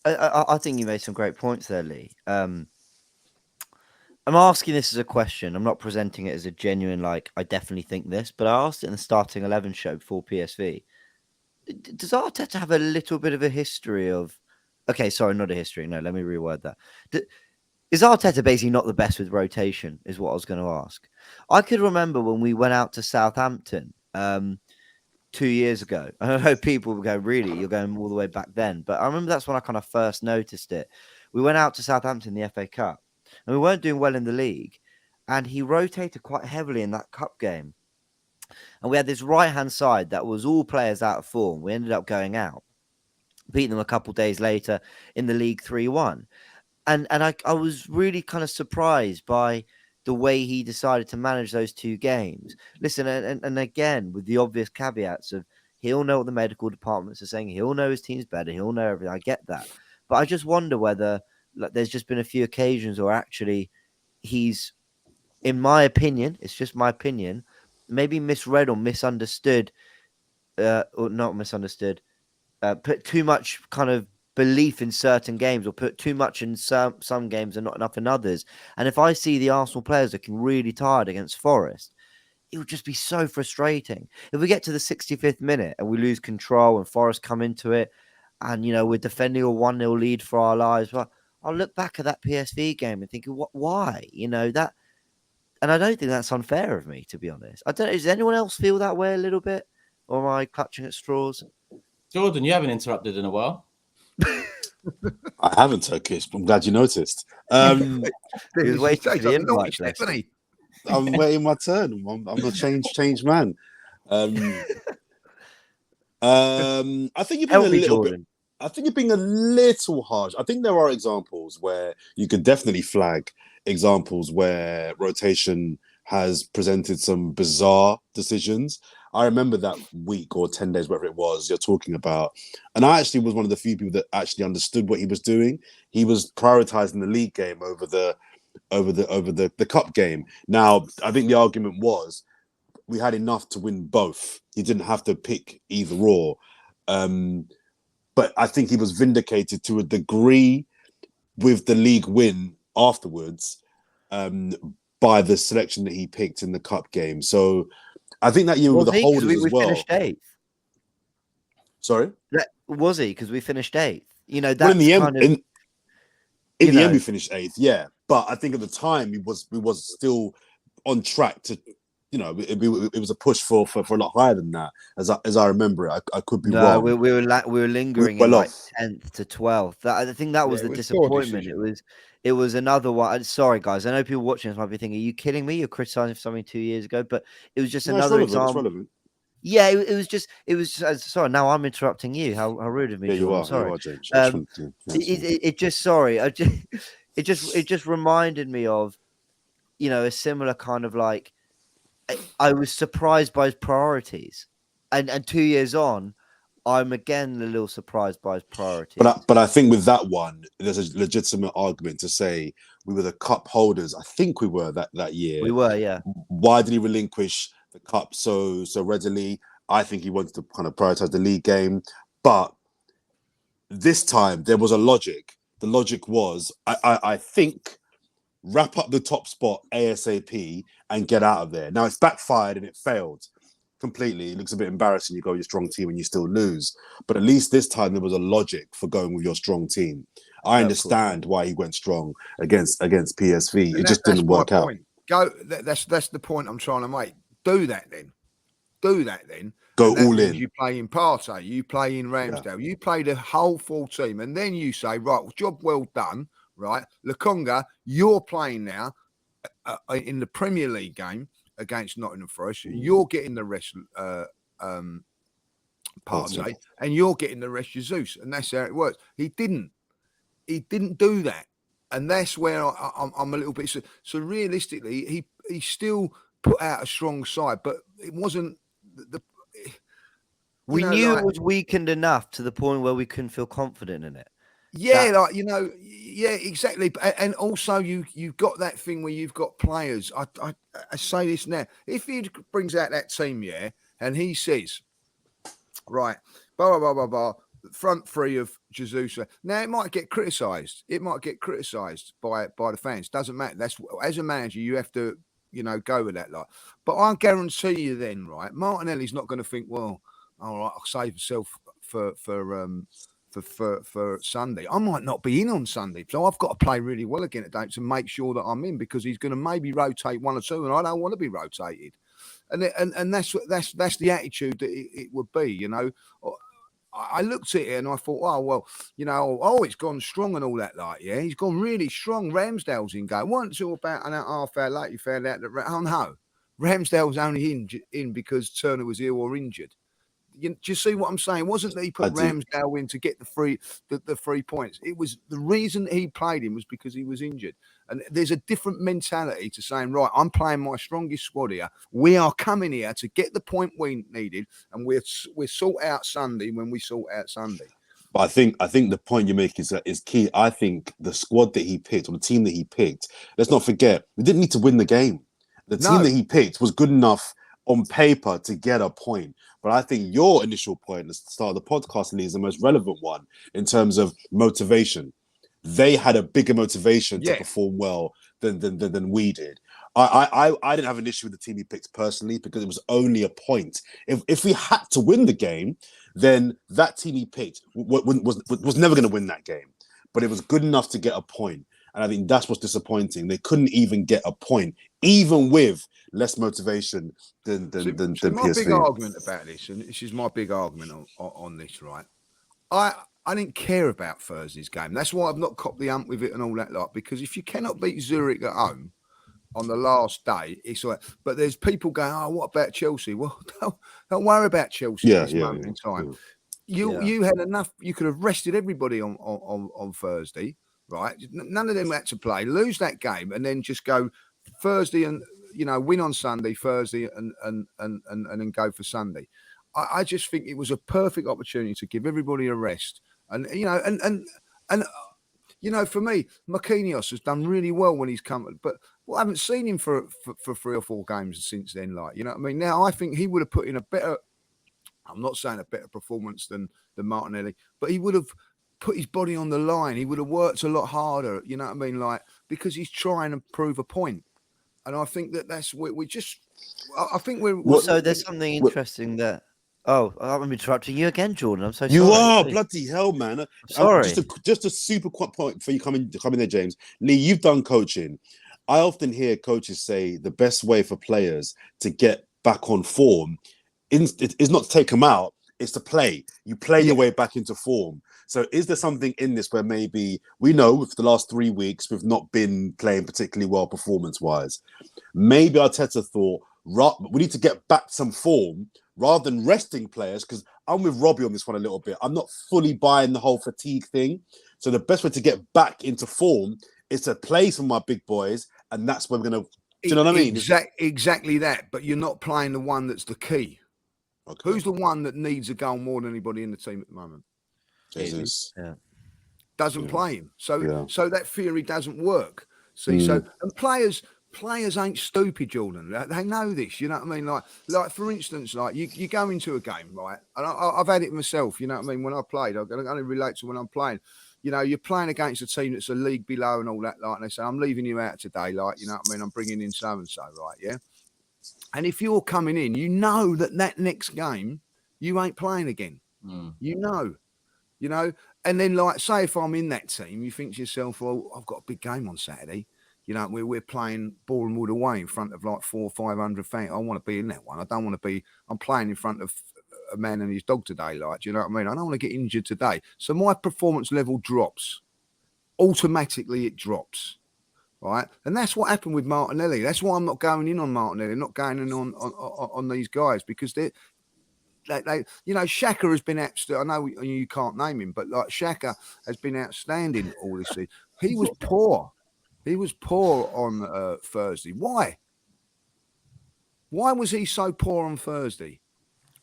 I think you made some great points there, Lee. I'm asking this as a question. I'm not presenting it as a genuine, I definitely think this, but I asked it in the Starting 11 show before PSV. Does Arteta have a little bit of a history of... Okay, sorry, not a history. No, let me reword that. Is Arteta basically not the best with rotation, is what I was going to ask. I could remember when we went out to Southampton 2 years ago. I know people would go, really? You're going all the way back then. But I remember that's when I kind of first noticed it. We went out to Southampton in the FA Cup, and we weren't doing well in the league. And he rotated quite heavily in that cup game. And we had this right-hand side that was all players out of form. We ended up going out, beating them a couple of days later in the league 3-1. And I was really kind of surprised by the way he decided to manage those two games. Listen, and again, with the obvious caveats of he'll know what the medical departments are saying, he'll know his team's better, he'll know everything. I get that. But I just wonder whether there's just been a few occasions or actually he's, in my opinion, it's just my opinion, maybe misread or misunderstood, or not misunderstood, put too much kind of belief in certain games or put too much in some games and not enough in others. And if I see the Arsenal players looking really tired against Forest, it would just be so frustrating. If we get to the 65th minute and we lose control and Forest come into it and, we're defending a 1-0 lead for our lives, well, I'll look back at that PSV game and think, why? That. And I don't think that's unfair of me, to be honest. I don't know. Does anyone else feel that way a little bit? Or am I clutching at straws? Jordan, you haven't interrupted in a while. I haven't, Turkish, but I'm glad you noticed. He was waiting for the invite, Stephanie. I'm waiting my turn. I'm a change man. I think you're being a little bit. I think you're being a little harsh. I think there are examples where you could definitely flag examples where rotation has presented some bizarre decisions. I remember that week or 10 days, whatever it was, you're talking about. And I actually was one of the few people that actually understood what he was doing. He was prioritizing the league game over the cup game. Now, I think the argument was we had enough to win both. He didn't have to pick either or. But I think he was vindicated to a degree with the league win afterwards by the selection that he picked in the cup game. So I think that year with the holders as well. We finished 8th. Sorry? Was he? Because we finished 8th. That's well, in the end, kind of... in the end, we finished 8th, yeah. But I think at the time, we was still on track to... it was a push for a lot higher than that, as I remember it. I could be wrong. We were lingering in like 10th to 12th. I think that was the disappointment. It was another one. Sorry, guys. I know people watching this might be thinking, "Are you kidding me? You're criticizing for something 2 years ago." But it was just another example. It's relevant. Yeah, it was just. Sorry, now I'm interrupting you. How rude of me. Yeah, you are. Sorry. You are, James. It just reminded me of, a similar kind of like. I was surprised by his priorities, and 2 years on, I'm again a little surprised by his priorities. But I think with that one, there's a legitimate argument to say we were the cup holders. I think we were that year. We were, yeah. Why did he relinquish the cup so readily? I think he wanted to kind of prioritize the league game, but this time there was a logic. The logic was, I think, wrap up the top spot ASAP and get out of there. Now it's backfired and it failed completely. It looks a bit embarrassing. You go with your strong team and you still lose. But at least this time there was a logic for going with your strong team. I understand why he went strong against PSV. It just didn't work out. That's the point I'm trying to make. Do that then. Go all in. You play in Partey, you play in Ramsdale, you play the whole full team, and then you say, right, job well done, right? Lokonga, you're playing now in the Premier League game against Nottingham Forest. You're getting the rest, Partey, and you're getting the rest, Jesus, and that's how it works. He didn't do that, and that's where I'm a little bit. So realistically, he still put out a strong side, but it wasn't we knew it was weakened enough to the point where we couldn't feel confident in it. Yeah, yeah, exactly. And also, you've got that thing where you've got players. I say this now. If he brings out that team, yeah, and he says, right, blah, blah, blah, blah, blah, front three of Jesus. Now, it might get criticised. It might get criticised by the fans. Doesn't matter. That's, as a manager, you have to, go with that. But I guarantee you then, right, Martinelli's not going to think, well, all right, I'll save myself for Sunday. I might not be in on Sunday, so I've got to play really well again today to make sure that I'm in, because he's going to maybe rotate one or two, and I don't want to be rotated. And that's the attitude that it would be. I looked at it and I thought, oh well, it's gone strong and all that. Yeah, he's gone really strong. Ramsdale's in game. Once until about an half hour later, you found out that Ramsdale was only in because Turner was ill or injured. Do you see what I'm saying? It wasn't that he put Ramsdale in to get the 3 points. It was the reason he played him was because he was injured. And there's a different mentality to saying, right, I'm playing my strongest squad here. We are coming here to get the point we needed, and we're sort out Sunday when we sort out Sunday. But I think the point you make is key. I think the squad that he picked, or the team that he picked, let's not forget, we didn't need to win the game. The team that he picked was good enough on paper to get a point. But I think your initial point at the start of the podcast, Lee, is the most relevant one in terms of motivation. They had a bigger motivation to perform well than we did. I didn't have an issue with the team he picked personally because it was only a point. If we had to win the game, then that team he picked was never going to win that game. But it was good enough to get a point. And I think that's what's disappointing. They couldn't even get a point, even with less motivation than PSV. My big argument about this, and this is my big argument on this, right? I didn't care about Thursday's game. That's why I've not copped the ump with it and all that lot. Because if you cannot beat Zurich at home on the last day, it's all right. But there's people going, "Oh, what about Chelsea?" Well, don't worry about Chelsea at this moment in time. You had enough. You could have rested everybody on Thursday. Right, none of them had to play. Lose that game and then just go Thursday and win on Sunday, Thursday and then go for Sunday. I just think it was a perfect opportunity to give everybody a rest. And for me, Marquinhos has done really well when he's come, but I haven't seen him for 3 or 4 games since then. Like, you know what I mean? Now I think he would have put in a better. I'm not saying a better performance than Martinelli, but he would have put his body on the line. He would have worked a lot harder, you know what I mean? Like, because he's trying to prove a point. And I think that's we just, I think we're. So there's something interesting that. Oh, I'm interrupting you again, Jordan. I'm so sorry. You are bloody hell, man. Sorry. Just a super quick point for you coming there, James. Lee, you've done coaching. I often hear coaches say the best way for players to get back on form is not to take them out, it's to play. You play your way back into form. So is there something in this where maybe we know with the last 3 weeks we've not been playing particularly well performance-wise? Maybe Arteta thought, we need to get back some form rather than resting players, because I'm with Robbie on this one a little bit. I'm not fully buying the whole fatigue thing. So the best way to get back into form is to play some of my big boys, and that's where we're going to... Do you know what I mean? Exactly that, but you're not playing the one that's the key. Okay. Who's the one that needs a goal more than anybody in the team at the moment? Jesus. Doesn't play him. So that theory doesn't work. See, and players ain't stupid, Jordan. They know this, you know what I mean? Like for instance, like you go into a game, right? And I've had it myself, you know what I mean? When I played, I can only relate to when I'm playing. You know, you're playing against a team that's a league below and all that, like, and they say, I'm leaving you out today, like, you know what I mean? I'm bringing in so-and-so, right, yeah? And if you're coming in, you know that next game, you ain't playing again. You know, and then like, say if I'm in that team, you think to yourself, well, I've got a big game on Saturday. You know, we're playing Bournemouth away in front of like 400 or 500 fans. I want to be in that one. I don't want to be, I'm playing in front of a man and his dog today. Like, do you know what I mean? I don't want to get injured today. So my performance level drops. Automatically it drops. Right. And that's what happened with Martinelli. That's why I'm not going in on Martinelli, not going in on these guys, because they you know, Xhaka has been outstanding. I know you can't name him, but like Xhaka has been outstanding all this season. He was poor. He was poor on Thursday. Why? Why was he so poor on Thursday?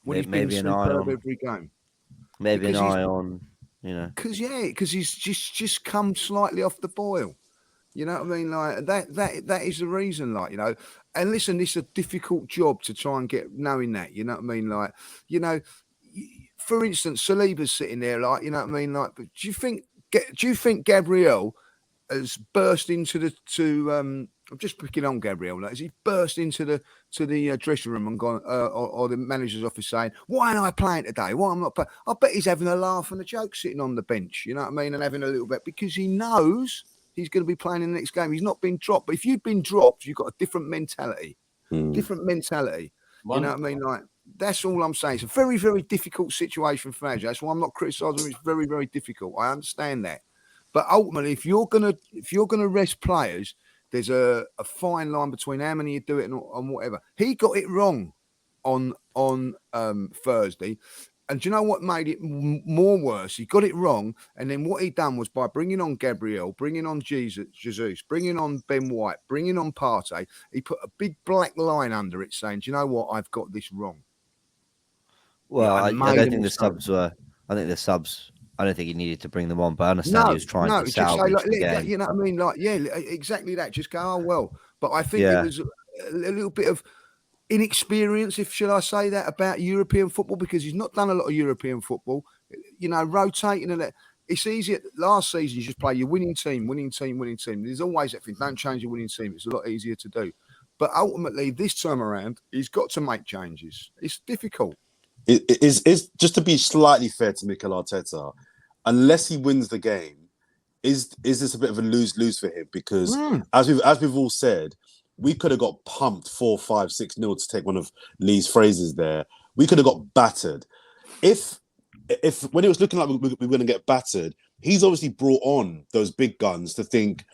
When he's been superb every game. Maybe an eye on, you know. Because he's just come slightly off the boil. You know what I mean? Like that is the reason, like, you know. And listen, it's a difficult job to try and get knowing that, you know what I mean? Like, you know, for instance, Saliba's sitting there, like, you know what I mean? Like, but do you think Gabriel has burst into I'm just picking on Gabriel. Like, has he burst into the dressing room and gone, or the manager's office saying, "Why am I playing today? Why am I not playing?" I bet he's having a laugh and a joke sitting on the bench. You know what I mean? And having a little bit, because he knows he's going to be playing in the next game. He's not been dropped. But if you've been dropped, you've got a different mentality. Different mentality. You know what I mean? Like, that's all I'm saying. It's a very, very difficult situation for manager. That's why I'm not criticising him. It's very, very difficult. I understand that. But ultimately, if you're gonna rest players, there's a fine line between how many you do it and whatever. He got it wrong on Thursday. And do you know what made it more worse? He got it wrong. And then what he done was by bringing on Gabriel, bringing on Jesus, bringing on Ben White, bringing on Partey, he put a big black line under it saying, do you know what? I've got this wrong. Well, I don't think the subs were. I think the subs. I don't think he needed to bring them on, but I understand he was trying to salvage the game. You know what I mean? Like, yeah, exactly that. Just go, oh, well. But I think it was a little bit of inexperience, if shall I say that, about European football, because he's not done a lot of European football. You know, rotating and that. It's easy. Last season, you just play your winning team. There's always that thing. Don't change your winning team. It's a lot easier to do. But ultimately, this time around, he's got to make changes. It's difficult. It is just to be slightly fair to Mikel Arteta, unless he wins the game, is this a bit of a lose-lose for him? Because as we've all said, we could have got pumped 4-5-6-0 to take one of Lee's phrases there. We could have got battered. If when it was looking like we were going to get battered, he's obviously brought on those big guns to think,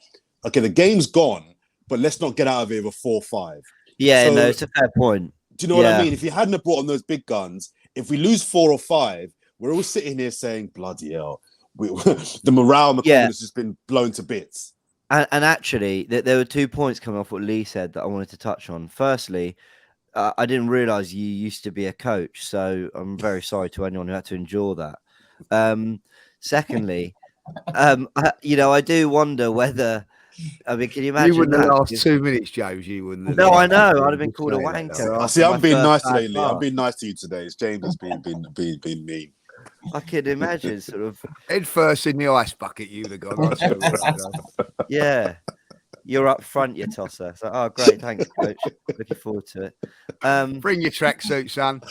okay, the game's gone, but let's not get out of here with 4-5. Yeah, no, it's a fair point. Do you know what I mean? If he hadn't have brought on those big guns, if we lose 4 or 5, we're all sitting here saying, bloody hell, the morale and the confidence has been blown to bits. And actually, there were 2 points coming off what Lee said that I wanted to touch on. Firstly, I didn't realise you used to be a coach, so I'm very sorry to anyone who had to endure that. Secondly, I do wonder whether... I mean, can you imagine? You wouldn't have last 2 minutes, James. You wouldn't have. No, I know. I'd have been called a wanker. I see. I'm being nice today, Lee. I'm being nice to you today. It's James has been mean. I could imagine, sort of head first in the ice bucket. You'd have gone. Yeah, you're up front, you tosser. So, oh, great, thanks, coach. Looking forward to it. Bring your tracksuit, son,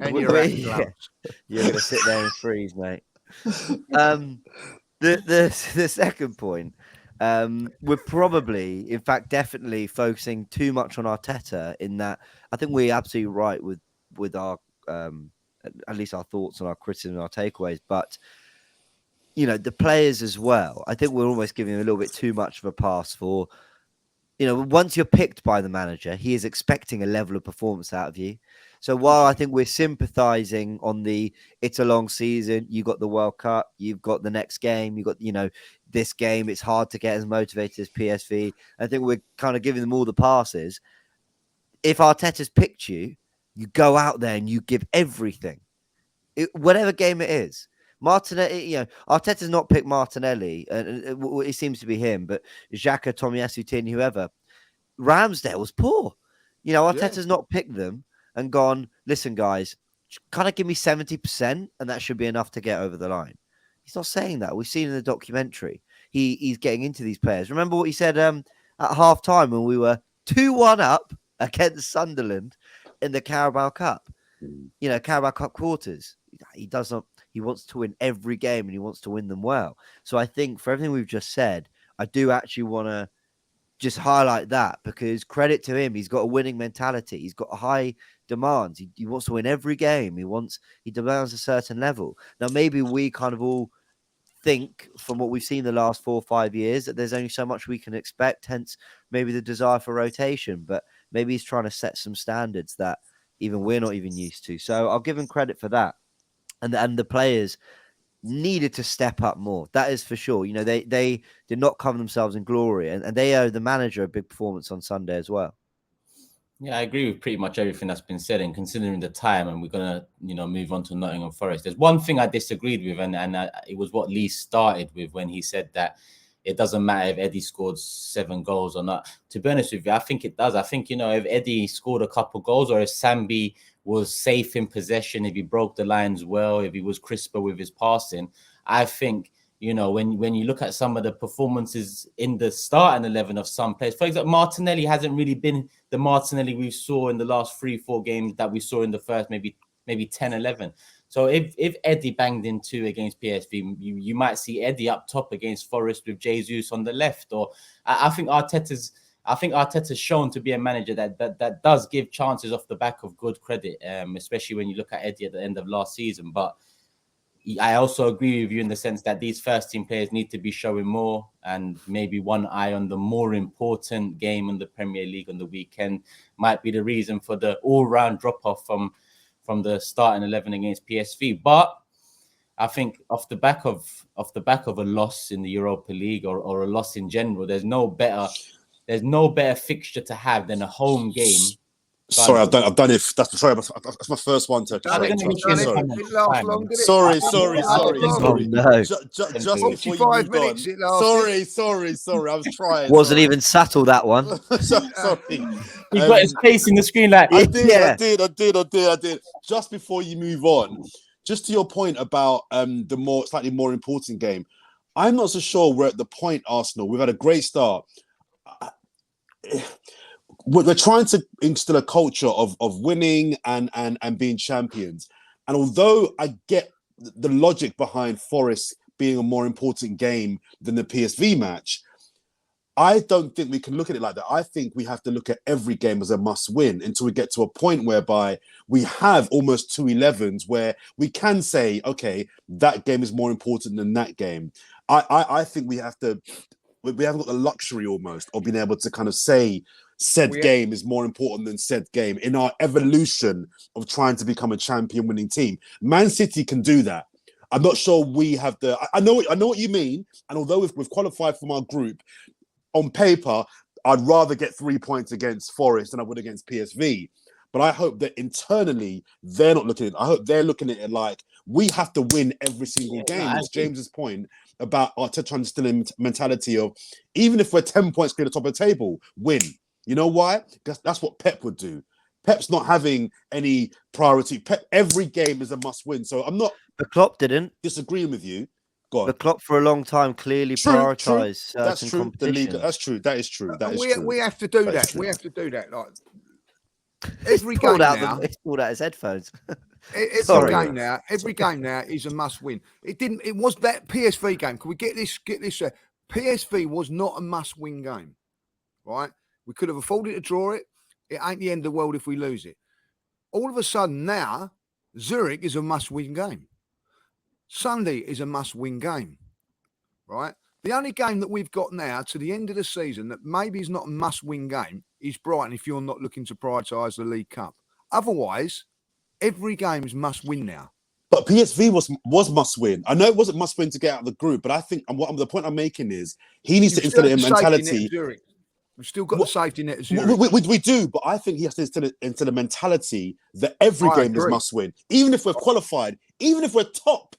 and your gloves. You're gonna sit there and freeze, mate. The second point. We're probably, in fact, definitely focusing too much on Arteta in that I think we're absolutely right with our, at least our thoughts on our criticism and our takeaways. But, you know, the players as well, I think we're almost giving them a little bit too much of a pass for, you know, once you're picked by the manager, he is expecting a level of performance out of you. So while I think we're sympathising on it's a long season, you got the World Cup, you've got the next game, you got, this game, it's hard to get as motivated as PSV. I think we're kind of giving them all the passes. If Arteta's picked you, you go out there and you give everything. Whatever game it is. Martinelli, Arteta's not picked Martinelli, and it seems to be him, but Xhaka, Tomiyasu, Tin, whoever. Ramsdale was poor. Arteta's not picked them and gone, listen, guys, kind of give me 70%, and that should be enough to get over the line. He's not saying that. We've seen in the documentary. He's getting into these players. Remember what he said at half-time when we were 2-1 up against Sunderland in the Carabao Cup? Carabao Cup quarters. He wants to win every game and he wants to win them well. So I think for everything we've just said, I do actually want to just highlight that, because credit to him, he's got a winning mentality. He's got high demands. He wants to win every game. He demands a certain level. Now, maybe we kind of all think from what we've seen the last 4 or 5 years that there's only so much we can expect, hence maybe the desire for rotation. But maybe he's trying to set some standards that even we're not even used to. So I'll give him credit for that. And the players needed to step up more. That is for sure. They did not cover themselves in glory, and they owe the manager a big performance on Sunday as well. Yeah, I agree with pretty much everything that's been said, and considering the time, and we're gonna, move on to Nottingham Forest. There's one thing I disagreed with, and it was what Lee started with when he said that it doesn't matter if Eddie scored 7 goals or not. To be honest with you, I think it does. I think, if Eddie scored a couple goals, or if Sambi was safe in possession, if he broke the lines well, if he was crisper with his passing, I think, when you look at some of the performances in the starting 11 of some players, for example, Martinelli hasn't really been the Martinelli we saw in the last 3-4 games that we saw in the first maybe 10-11. So if Eddie banged in 2 against PSV, you might see Eddie up top against Forest with Jesus on the left. Or I think Arteta's shown to be a manager that does give chances off the back of good credit, especially when you look at Eddie at the end of last season. But I also agree with you in the sense that these first team players need to be showing more, and maybe one eye on the more important game in the Premier League on the weekend might be the reason for the all-round drop-off from the starting 11 against PSV. But I think off the back of a loss in the Europa League or a loss in general, there's no better fixture to have than a home game. Sorry, I've done it. That's my first one, Turkey. Sorry. Sorry. It lasts long, did it? Sorry. Oh, no. Just before you 45 moved on. minutes it lasted. Sorry. I was trying. Wasn't sorry. even subtle, that one. Sorry. He got his face in the screen like, I did. Yeah. I did. Just before you move on, just to your point about the slightly more important game, I'm not so sure we're at the point, Arsenal. We've had a great start. We're trying to instill a culture of winning and being champions. And although I get the logic behind Forest being a more important game than the PSV match, I don't think we can look at it like that. I think we have to look at every game as a must-win until we get to a point whereby we have almost 2 11s where we can say, okay, that game is more important than that game. I think we haven't got the luxury almost of being able to kind of say said game is more important than said game in our evolution of trying to become a champion winning team. Man City can do that. I'm not sure we have the... I know what you mean. And although we've qualified from our group, on paper, I'd rather get 3 points against Forest than I would against PSV. But I hope that internally, they're not looking at it. I hope they're looking at it like we have to win every single game. It's James's point about Arteta instilling mentality of even if we're 10 points clear the top of the table, win. You know why? Because that's what Pep would do. Pep's not having any priority. Pep, every game is a must win. So I'm not... But Klopp didn't. Disagreeing with you. Go on. But Klopp for a long time clearly prioritised certain competitions. The league, that's true. That is true. We have to do that. We have to do that. Like every game now, he's pulled out his headphones. Every game now is a must win. It was that PSV game. Can we get this? PSV was not a must win game, right? We could have afforded to draw it. It ain't the end of the world if we lose it. All of a sudden now, Zurich is a must win game. Sunday is a must win game, right? The only game that we've got now to the end of the season that maybe is not a must win game is Brighton if you're not looking to prioritise the League Cup. Otherwise, every game is must win now. But PSV was must win. I know it wasn't must win to get out of the group, but I think the point I'm making is he needs to instill a mentality. We've still got the safety net of Zurich. We do, but I think he has to instill a mentality that every game is must win. Even if we're qualified, even if we're top,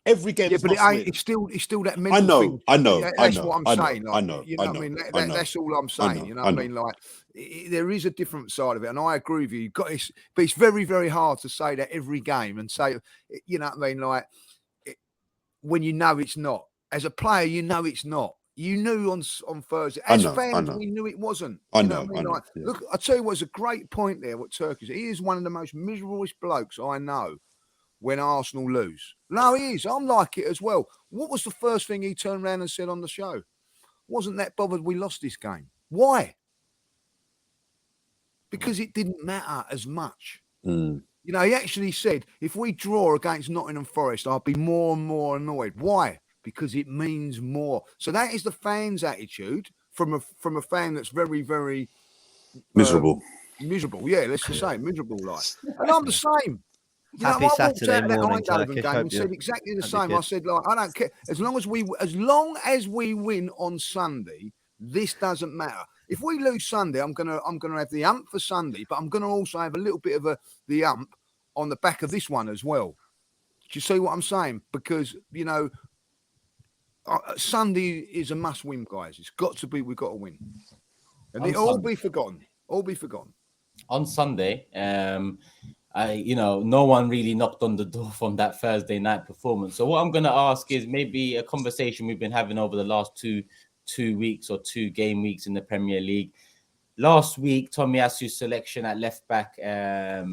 every game is must win. It's still that mental thing. I know. That's what I'm saying. I know. You know what I mean? That's all I'm saying. You know what I mean? Like, there is a different side of it, and I agree with you. But it's very, very hard to say that every game and say, you know what I mean? Like, when you know it's not. As a player, you know it's not. You knew on Thursday. As fans, we knew it wasn't. Look, I tell you what, it's a great point there. What Turkish? He is one of the most miserablest blokes I know. When Arsenal lose, no, he is. I'm like it as well. What was the first thing he turned around and said on the show? Wasn't that bothered we lost this game? Why? Because it didn't matter as much. You know, he actually said, if we draw against Nottingham Forest, I'll be more and more annoyed. Why? Because it means more. So that is the fans' attitude from a fan that's very, very miserable. Miserable, yeah. Let's just say miserable, like. And I'm the same. You Happy Saturday morning, Turkish game and said exactly the same. I said, like, I don't care as long as we win on Sunday. This doesn't matter. If we lose Sunday, I'm gonna have the ump for Sunday, but I'm gonna also have a little bit of the ump on the back of this one as well. Do you see what I'm saying? Because you know, Sunday is a must-win, guys. It's got to be. We've got to win, and it'll all be forgotten. All be forgotten on Sunday. No one really knocked on the door from that Thursday night performance. So what I'm going to ask is maybe a conversation we've been having over the last two weeks or 2 game weeks in the Premier League. Last week, Tomiyasu's selection at left back, it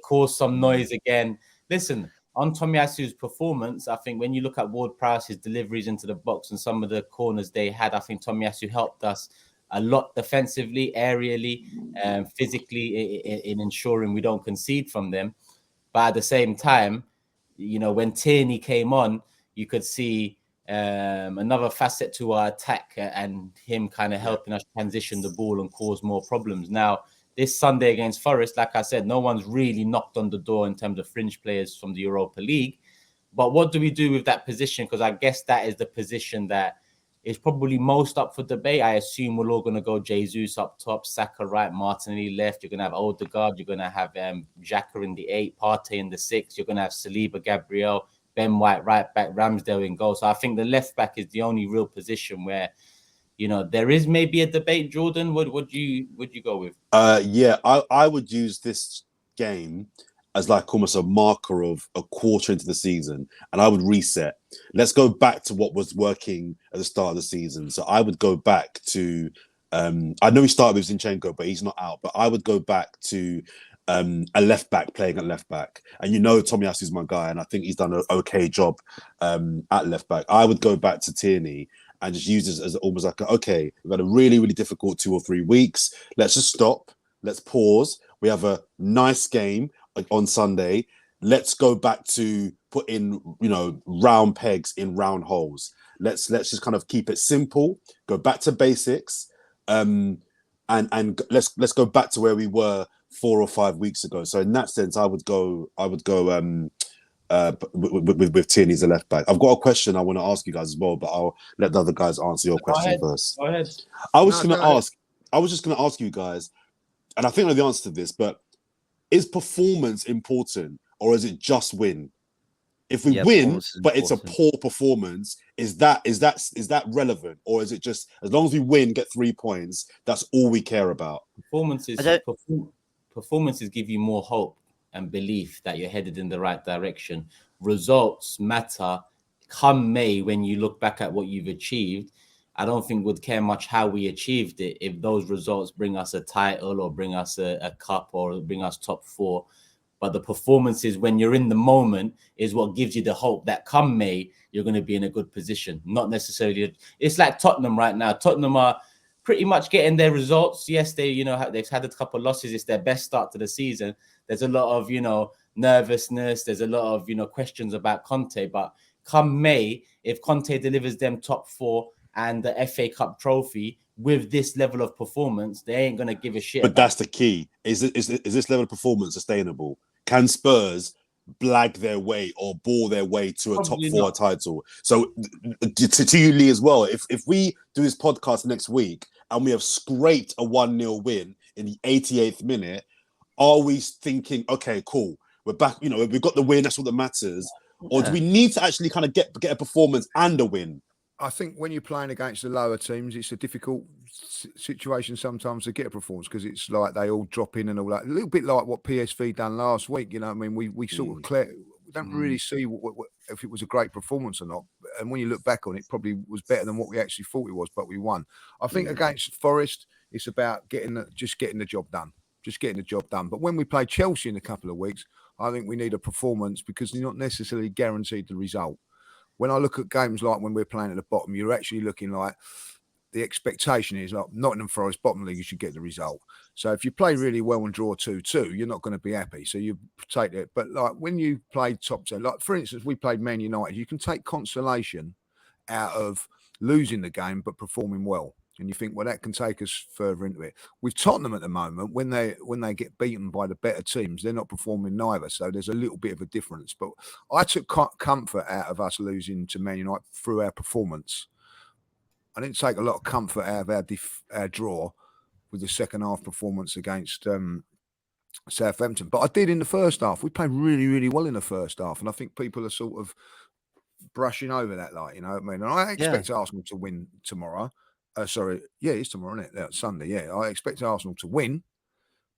caused some noise again. Listen, on Tomiyasu's performance, I think when you look at Ward-Prowse's deliveries into the box and some of the corners they had, I think Tomiyasu helped us a lot defensively, aerially, physically in ensuring we don't concede from them. But at the same time, you know, when Tierney came on, you could see another facet to our attack and him kind of helping us transition the ball and cause more problems. Now, this Sunday against Forest, like I said, no one's really knocked on the door in terms of fringe players from the Europa League. But what do we do with that position? Because I guess that is the position that is probably most up for debate. I assume we're all going to go Jesus up top, Saka right, Martinelli left. You're going to have Odegaard. You're going to have Xhaka in the 8, Partey in the 6. You're going to have Saliba, Gabriel, Ben White right back, Ramsdale in goal. So I think the left back is the only real position where, you know, there is maybe a debate. Jordan, what would you go with? Yeah, I would use this game as like almost a marker of a quarter into the season, and I would reset. Let's go back to what was working at the start of the season. So I would go back to I know he started with Zinchenko, but he's not out. But I would go back to a left back playing at left back. And you know Tomiyasu is my guy, and I think he's done an okay job at left back. I would go back to Tierney and just use this as almost like, okay, we've had a really, really difficult 2 or 3 weeks. Let's just stop. Let's pause. We have a nice game on Sunday. Let's go back to put in, you know, round pegs in round holes. Let's just kind of keep it simple. Go back to basics, and let's go back to where we were 4 or 5 weeks ago. So in that sense, I would go with Tierney as a left back. I've got a question I want to ask you guys as well, but I'll let the other guys answer your question first. Go ahead. I was just going to ask you guys, and I think I know the answer to this, but is performance important or is it just win? If we win, but it's a poor performance, is that relevant, or is it just as long as we win, get 3 points, that's all we care about? Performances give you more hope and belief that you're headed in the right direction. Results matter come May when you look back at what you've achieved. I don't think we'd care much how we achieved it if those results bring us a title or bring us a cup or bring us top 4. But the performances when you're in the moment is what gives you the hope that come May, you're going to be in a good position. Not necessarily. It's like Tottenham right now. Tottenham are pretty much getting their results. Yes, they've had a couple of losses. It's their best start to the season. There's a lot of, nervousness. There's a lot of, questions about Conte. But come May, if Conte delivers them top 4 and the FA Cup trophy with this level of performance, they ain't going to give a shit. But that's the key. Is this level of performance sustainable? Can Spurs blag their way or ball their way to a top 4 title? So to you, Lee, as well, if we do this podcast next week and we have scraped a 1-0 win in the 88th minute, are we thinking, okay, cool, we're back, we've got the win, that's what that matters? Or do we need to actually kind of get a performance and a win? I think when you're playing against the lower teams, it's a difficult situation sometimes to get a performance because it's like they all drop in and all that. A little bit like what PSV done last week. You know what I mean? We sort of we don't really see what if it was a great performance or not. And when you look back on it, it probably was better than what we actually thought it was, but we won. I think against Forest, it's about getting the job done. Just getting the job done. But when we play Chelsea in a couple of weeks, I think we need a performance because you're not necessarily guaranteed the result. When I look at games like when we're playing at the bottom, you're actually looking like the expectation is like Nottingham Forest bottom league, you should get the result. So if you play really well and draw 2-2, you're not going to be happy. So you take it. But like when you play top 10, like for instance, we played Man United, you can take consolation out of losing the game but performing well. And you think, well, that can take us further into it. With Tottenham at the moment, when they get beaten by the better teams, they're not performing neither. So there's a little bit of a difference. But I took comfort out of us losing to Man United through our performance. I didn't take a lot of comfort out of our draw with the second half performance against Southampton. But I did in the first half. We played really, really well in the first half. And I think people are sort of brushing over that, like, you know what I mean? And I expect Arsenal to win tomorrow. It's tomorrow, isn't it? That's Sunday. Yeah, I expect Arsenal to win,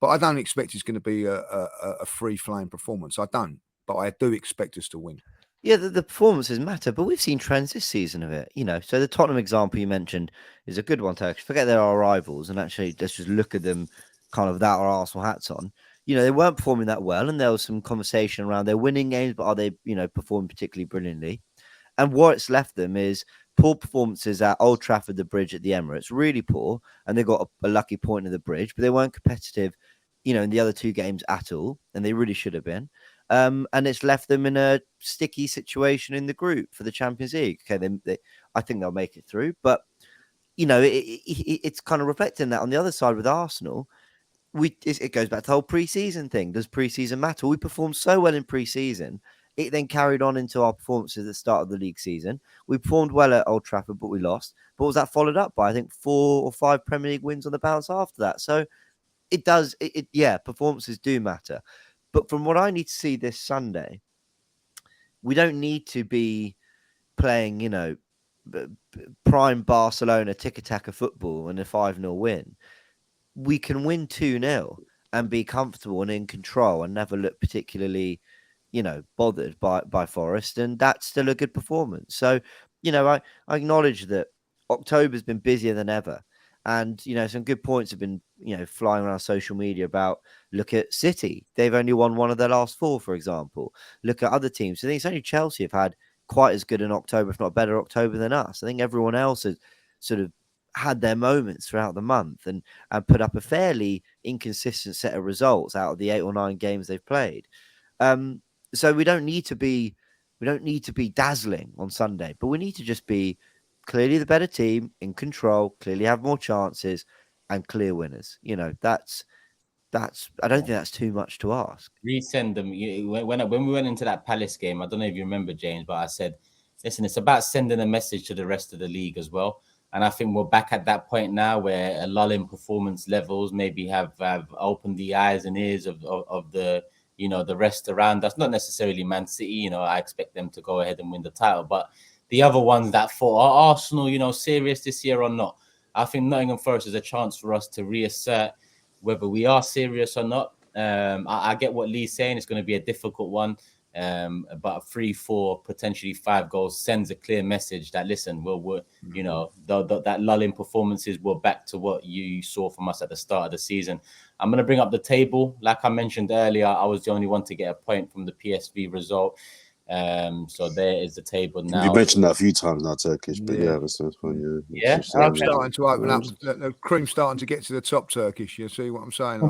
but I don't expect it's going to be a free-flowing performance. I don't, but I do expect us to win. Yeah, the performances matter, but we've seen trends this season of it. So the Tottenham example you mentioned is a good one, Turkish. Forget they're our rivals, and actually let's just look at them kind of without our Arsenal hats on. They weren't performing that well, and there was some conversation around their winning games, but are they, performing particularly brilliantly? And what's left them is poor performances at Old Trafford, the Bridge, at the Emirates, really poor. And they got a lucky point in the Bridge, but they weren't competitive, in the other 2 games at all. And they really should have been. And it's left them in a sticky situation in the group for the Champions League. Okay, I think they'll make it through, but it's kind of reflecting that on the other side with Arsenal. It goes back to the whole pre-season thing. Does pre-season matter? We performed so well in pre-season. It then carried on into our performances at the start of the league season. We performed well at Old Trafford, but we lost. But was that followed up by, I think, 4 or 5 Premier League wins on the bounce after that? So it does. Yeah, performances do matter. But from what I need to see this Sunday, we don't need to be playing, prime Barcelona tiki-taka football and a 5-0 win. We can win 2-0 and be comfortable and in control and never look particularly, bothered by Forest. And that's still a good performance. So, I acknowledge that October's been busier than ever. And, some good points have been, flying around social media about, look at City. They've only won 1 of their last 4, for example. Look at other teams. I think it's only Chelsea have had quite as good an October, if not better October than us. I think everyone else has sort of had their moments throughout the month and put up a fairly inconsistent set of results out of the 8 or 9 games they've played. So we don't need to be dazzling on Sunday, but we need to just be clearly the better team, in control, clearly have more chances, and clear winners. That's. I don't think that's too much to ask. Resend them. When we went into that Palace game, I don't know if you remember, James, but I said, listen, it's about sending a message to the rest of the league as well. And I think we're back at that point now where a lull in performance levels maybe have opened the eyes and ears of the the rest around us. Not necessarily Man City. I expect them to go ahead and win the title, but the other ones that thought, are Arsenal, serious this year or not? I think Nottingham Forest is a chance for us to reassert whether we are serious or not. I get what Lee's saying. It's going to be a difficult one. But a 3-4, potentially 5 goals sends a clear message that, listen, we're that lull in performances, we're back to what you saw from us at the start of the season. I'm going to bring up the table. Like I mentioned earlier, I was the only one to get a point from the PSV result. So there is the table now. You mentioned that a few times now, Turkish, but that's fun. Yeah, I'm starting to open up. The cream's starting to get to the top, Turkish. You see what I'm saying?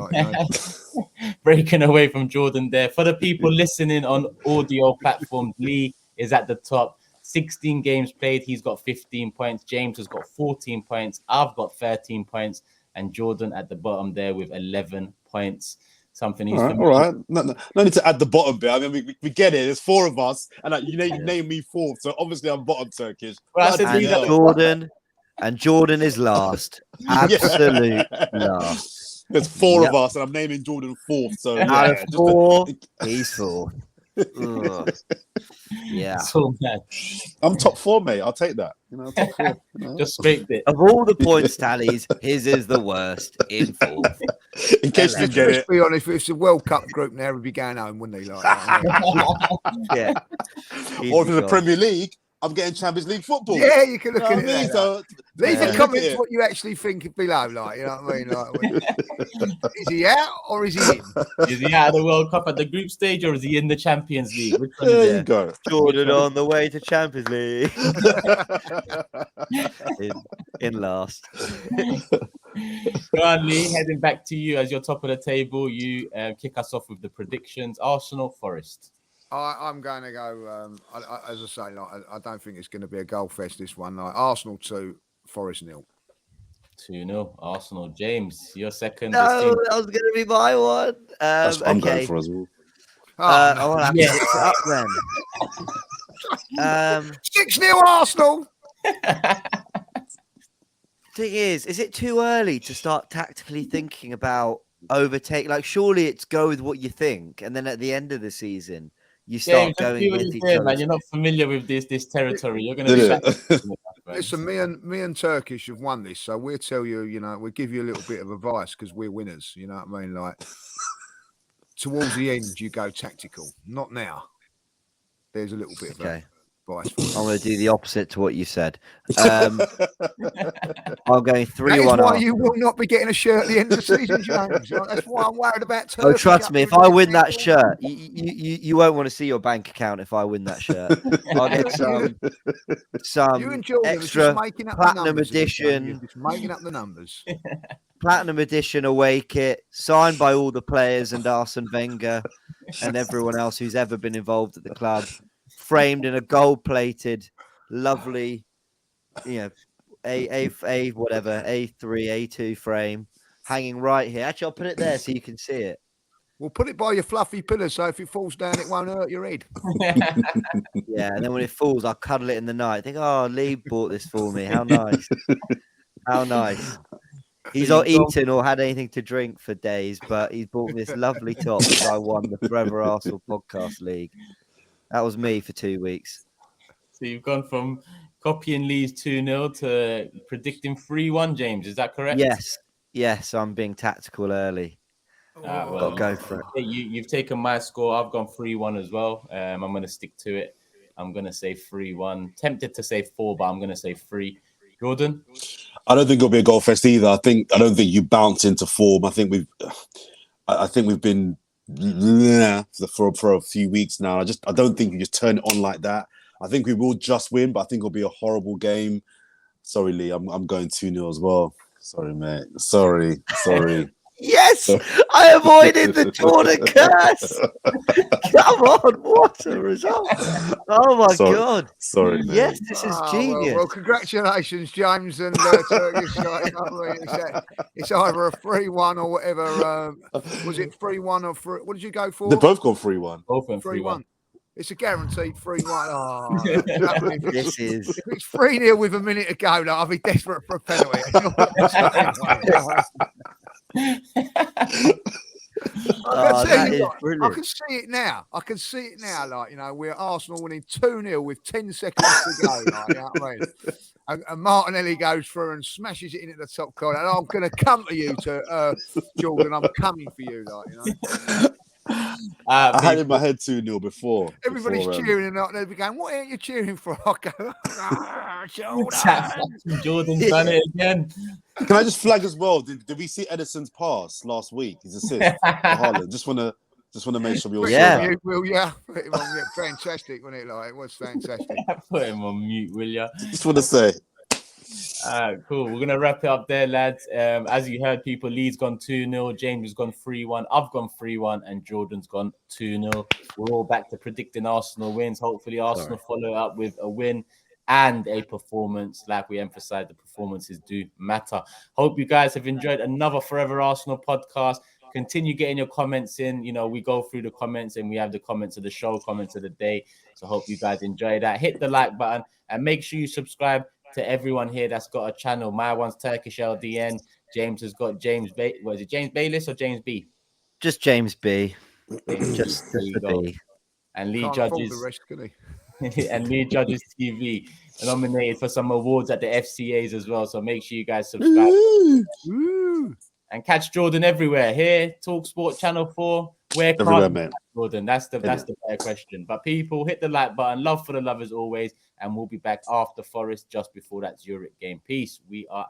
Breaking away from Jordan there. For the people listening on audio platforms, Lee is at the top. 16 games played. He's got 15 points. James has got 14 points. I've got 13 points. And Jordan at the bottom there with 11 points. Something he's all right. No need to add the bottom bit. I mean, we get it. There's 4 of us, and you name me 4th, so obviously I'm bottom, Turkish. Well, Jordan is last. Absolute last. There's 4 of us, and I'm naming Jordan 4th. So out of 4, he's 4. Yeah. So bad. I'm top 4, mate. I'll take that. Top 4. Just scraped it. Of all the points tallies, his is the worst in 4th. In case you get it. Let's be honest, if it's a World Cup group now, we'd be going home, wouldn't he? Yeah. Or if it's the Premier League, I'm getting Champions League football. Yeah, you can look at it. So leave the comments what you actually think below, you know what I mean? Is he out or is he in? Is he out of the World Cup at the group stage, or is he in the Champions League? Which one there you go. Jordan on the way to Champions League. in last. Go on, Lee, heading back to you as you're top of the table. You kick us off with the predictions. Arsenal, Forest. I'm going to go, as I say, I don't think it's going to be a goal fest, this one. Arsenal 2, Forest 0. 2-0, Arsenal. James, your second. No, that was going to be my one. I'm going for as well. I'll have to mix it up then. 6-0 Arsenal. Thing is it too early to start tactically thinking about overtake? Like, surely it's go with what you think, and then at the end of the season, you start going with each other. Man, you're not familiar with this territory. You're going to be Listen, me and Turkish have won this, so we'll tell you, we'll give you a little bit of advice because we're winners. You know what I mean? Like, towards the end, you go tactical. Not now. There's a little bit of advice. I'm going to do the opposite to what you said. I'm going 3-1. That's why you will not be getting a shirt at the end of the season, James. That's why I'm worried about Turkey. Oh, trust me, if I win that shirt, you won't want to see your bank account if I win that shirt. I'll get some extra platinum edition. Just making up the numbers. Platinum edition away kit, signed by all the players and Arsene Wenger. and everyone else who's ever been involved at the club, framed in a gold-plated, lovely, A whatever, A3, A2 frame, hanging right here. Actually, I'll put it there so you can see it. We'll put it by your fluffy pillow, so if it falls down, it won't hurt your head. Yeah, and then when it falls, I'll cuddle it in the night. Think, oh, Lee bought this for me. How nice. How nice. He's not eaten or had anything to drink for days, but he's bought me this lovely top because I won the Fourever Arsenal Podcast League. That was me for 2 weeks. So you've gone from copying Lee's 2-0 to predicting 3-1, James. Is that correct? Yes, I'm being tactical early. Got to go for it. You've taken my score. I've gone 3-1 as well. I'm going to stick to it. I'm going to say 3-1. Tempted to say 4, but I'm going to say 3. Jordan? I don't think it'll be a goal fest either. I don't think you bounce into form. I think we've been for a few weeks now. I don't think you just turn it on like that. I think we will just win, but I think it'll be a horrible game. Sorry, Lee. I'm going 2-0 as well. Sorry, mate. Sorry. Yes, I avoided the Jordan curse. Come on, what a result! Oh my God! Sorry, man. Yes, this is genius. Well, congratulations, James and Turkish. It's either a 3-1 or whatever. Was it 3-1 or 3? What did you go for? They both got 3-1. Both went 3-1. It's a guaranteed 3-1. Oh, This is. If it's 3-0 with a minute to go, I'll be desperate for a penalty. I can see it now. Like, we're Arsenal winning 2-0 with 10 seconds to go. Like, you know what I mean? And Martinelli goes through and smashes it in at the top corner. And I'm going to come to you, Jordan. I'm coming for you, like, you know. I had in my head 2-0 before. Everybody's cheering and they'll be going, "What are you cheering for?" I go, Jordan's done it again. Can I just flag as well? Did we see Edison's pass last week? His assist to Haaland. Just want to make sure we all saw that. Yeah, fantastic, wasn't it? Like, it was fantastic. Put him on mute, will ya? Just want to say. Cool. We're gonna wrap it up there, lads. As you heard, people, Lee's gone 2-0, James has gone 3-1, I've gone 3-1, and Jordan's gone 2-0. We're all back to predicting Arsenal wins. Hopefully, Arsenal follow up with a win and a performance. Like we emphasize, the performances do matter. Hope you guys have enjoyed another Fourever Arsenal podcast. Continue getting your comments in. We go through the comments and we have the comments of the show, comments of the day. So hope you guys enjoy that. Hit the like button and make sure you subscribe to everyone here that's got a channel. My one's Turkish LDN. James has got James what is it, James Bayliss or James B? Just James B. Just the B. And Lee Judges the rest, can and Lee Judges TV nominated for some awards at the FCAs as well. So make sure you guys subscribe. And catch Jordan everywhere. Here, Talk Sport Channel 4. Where everywhere, man. Jordan? That's the better question. But people, hit the like button. Love for the love as always. And we'll be back after Forest just before that Zurich game. Peace. We are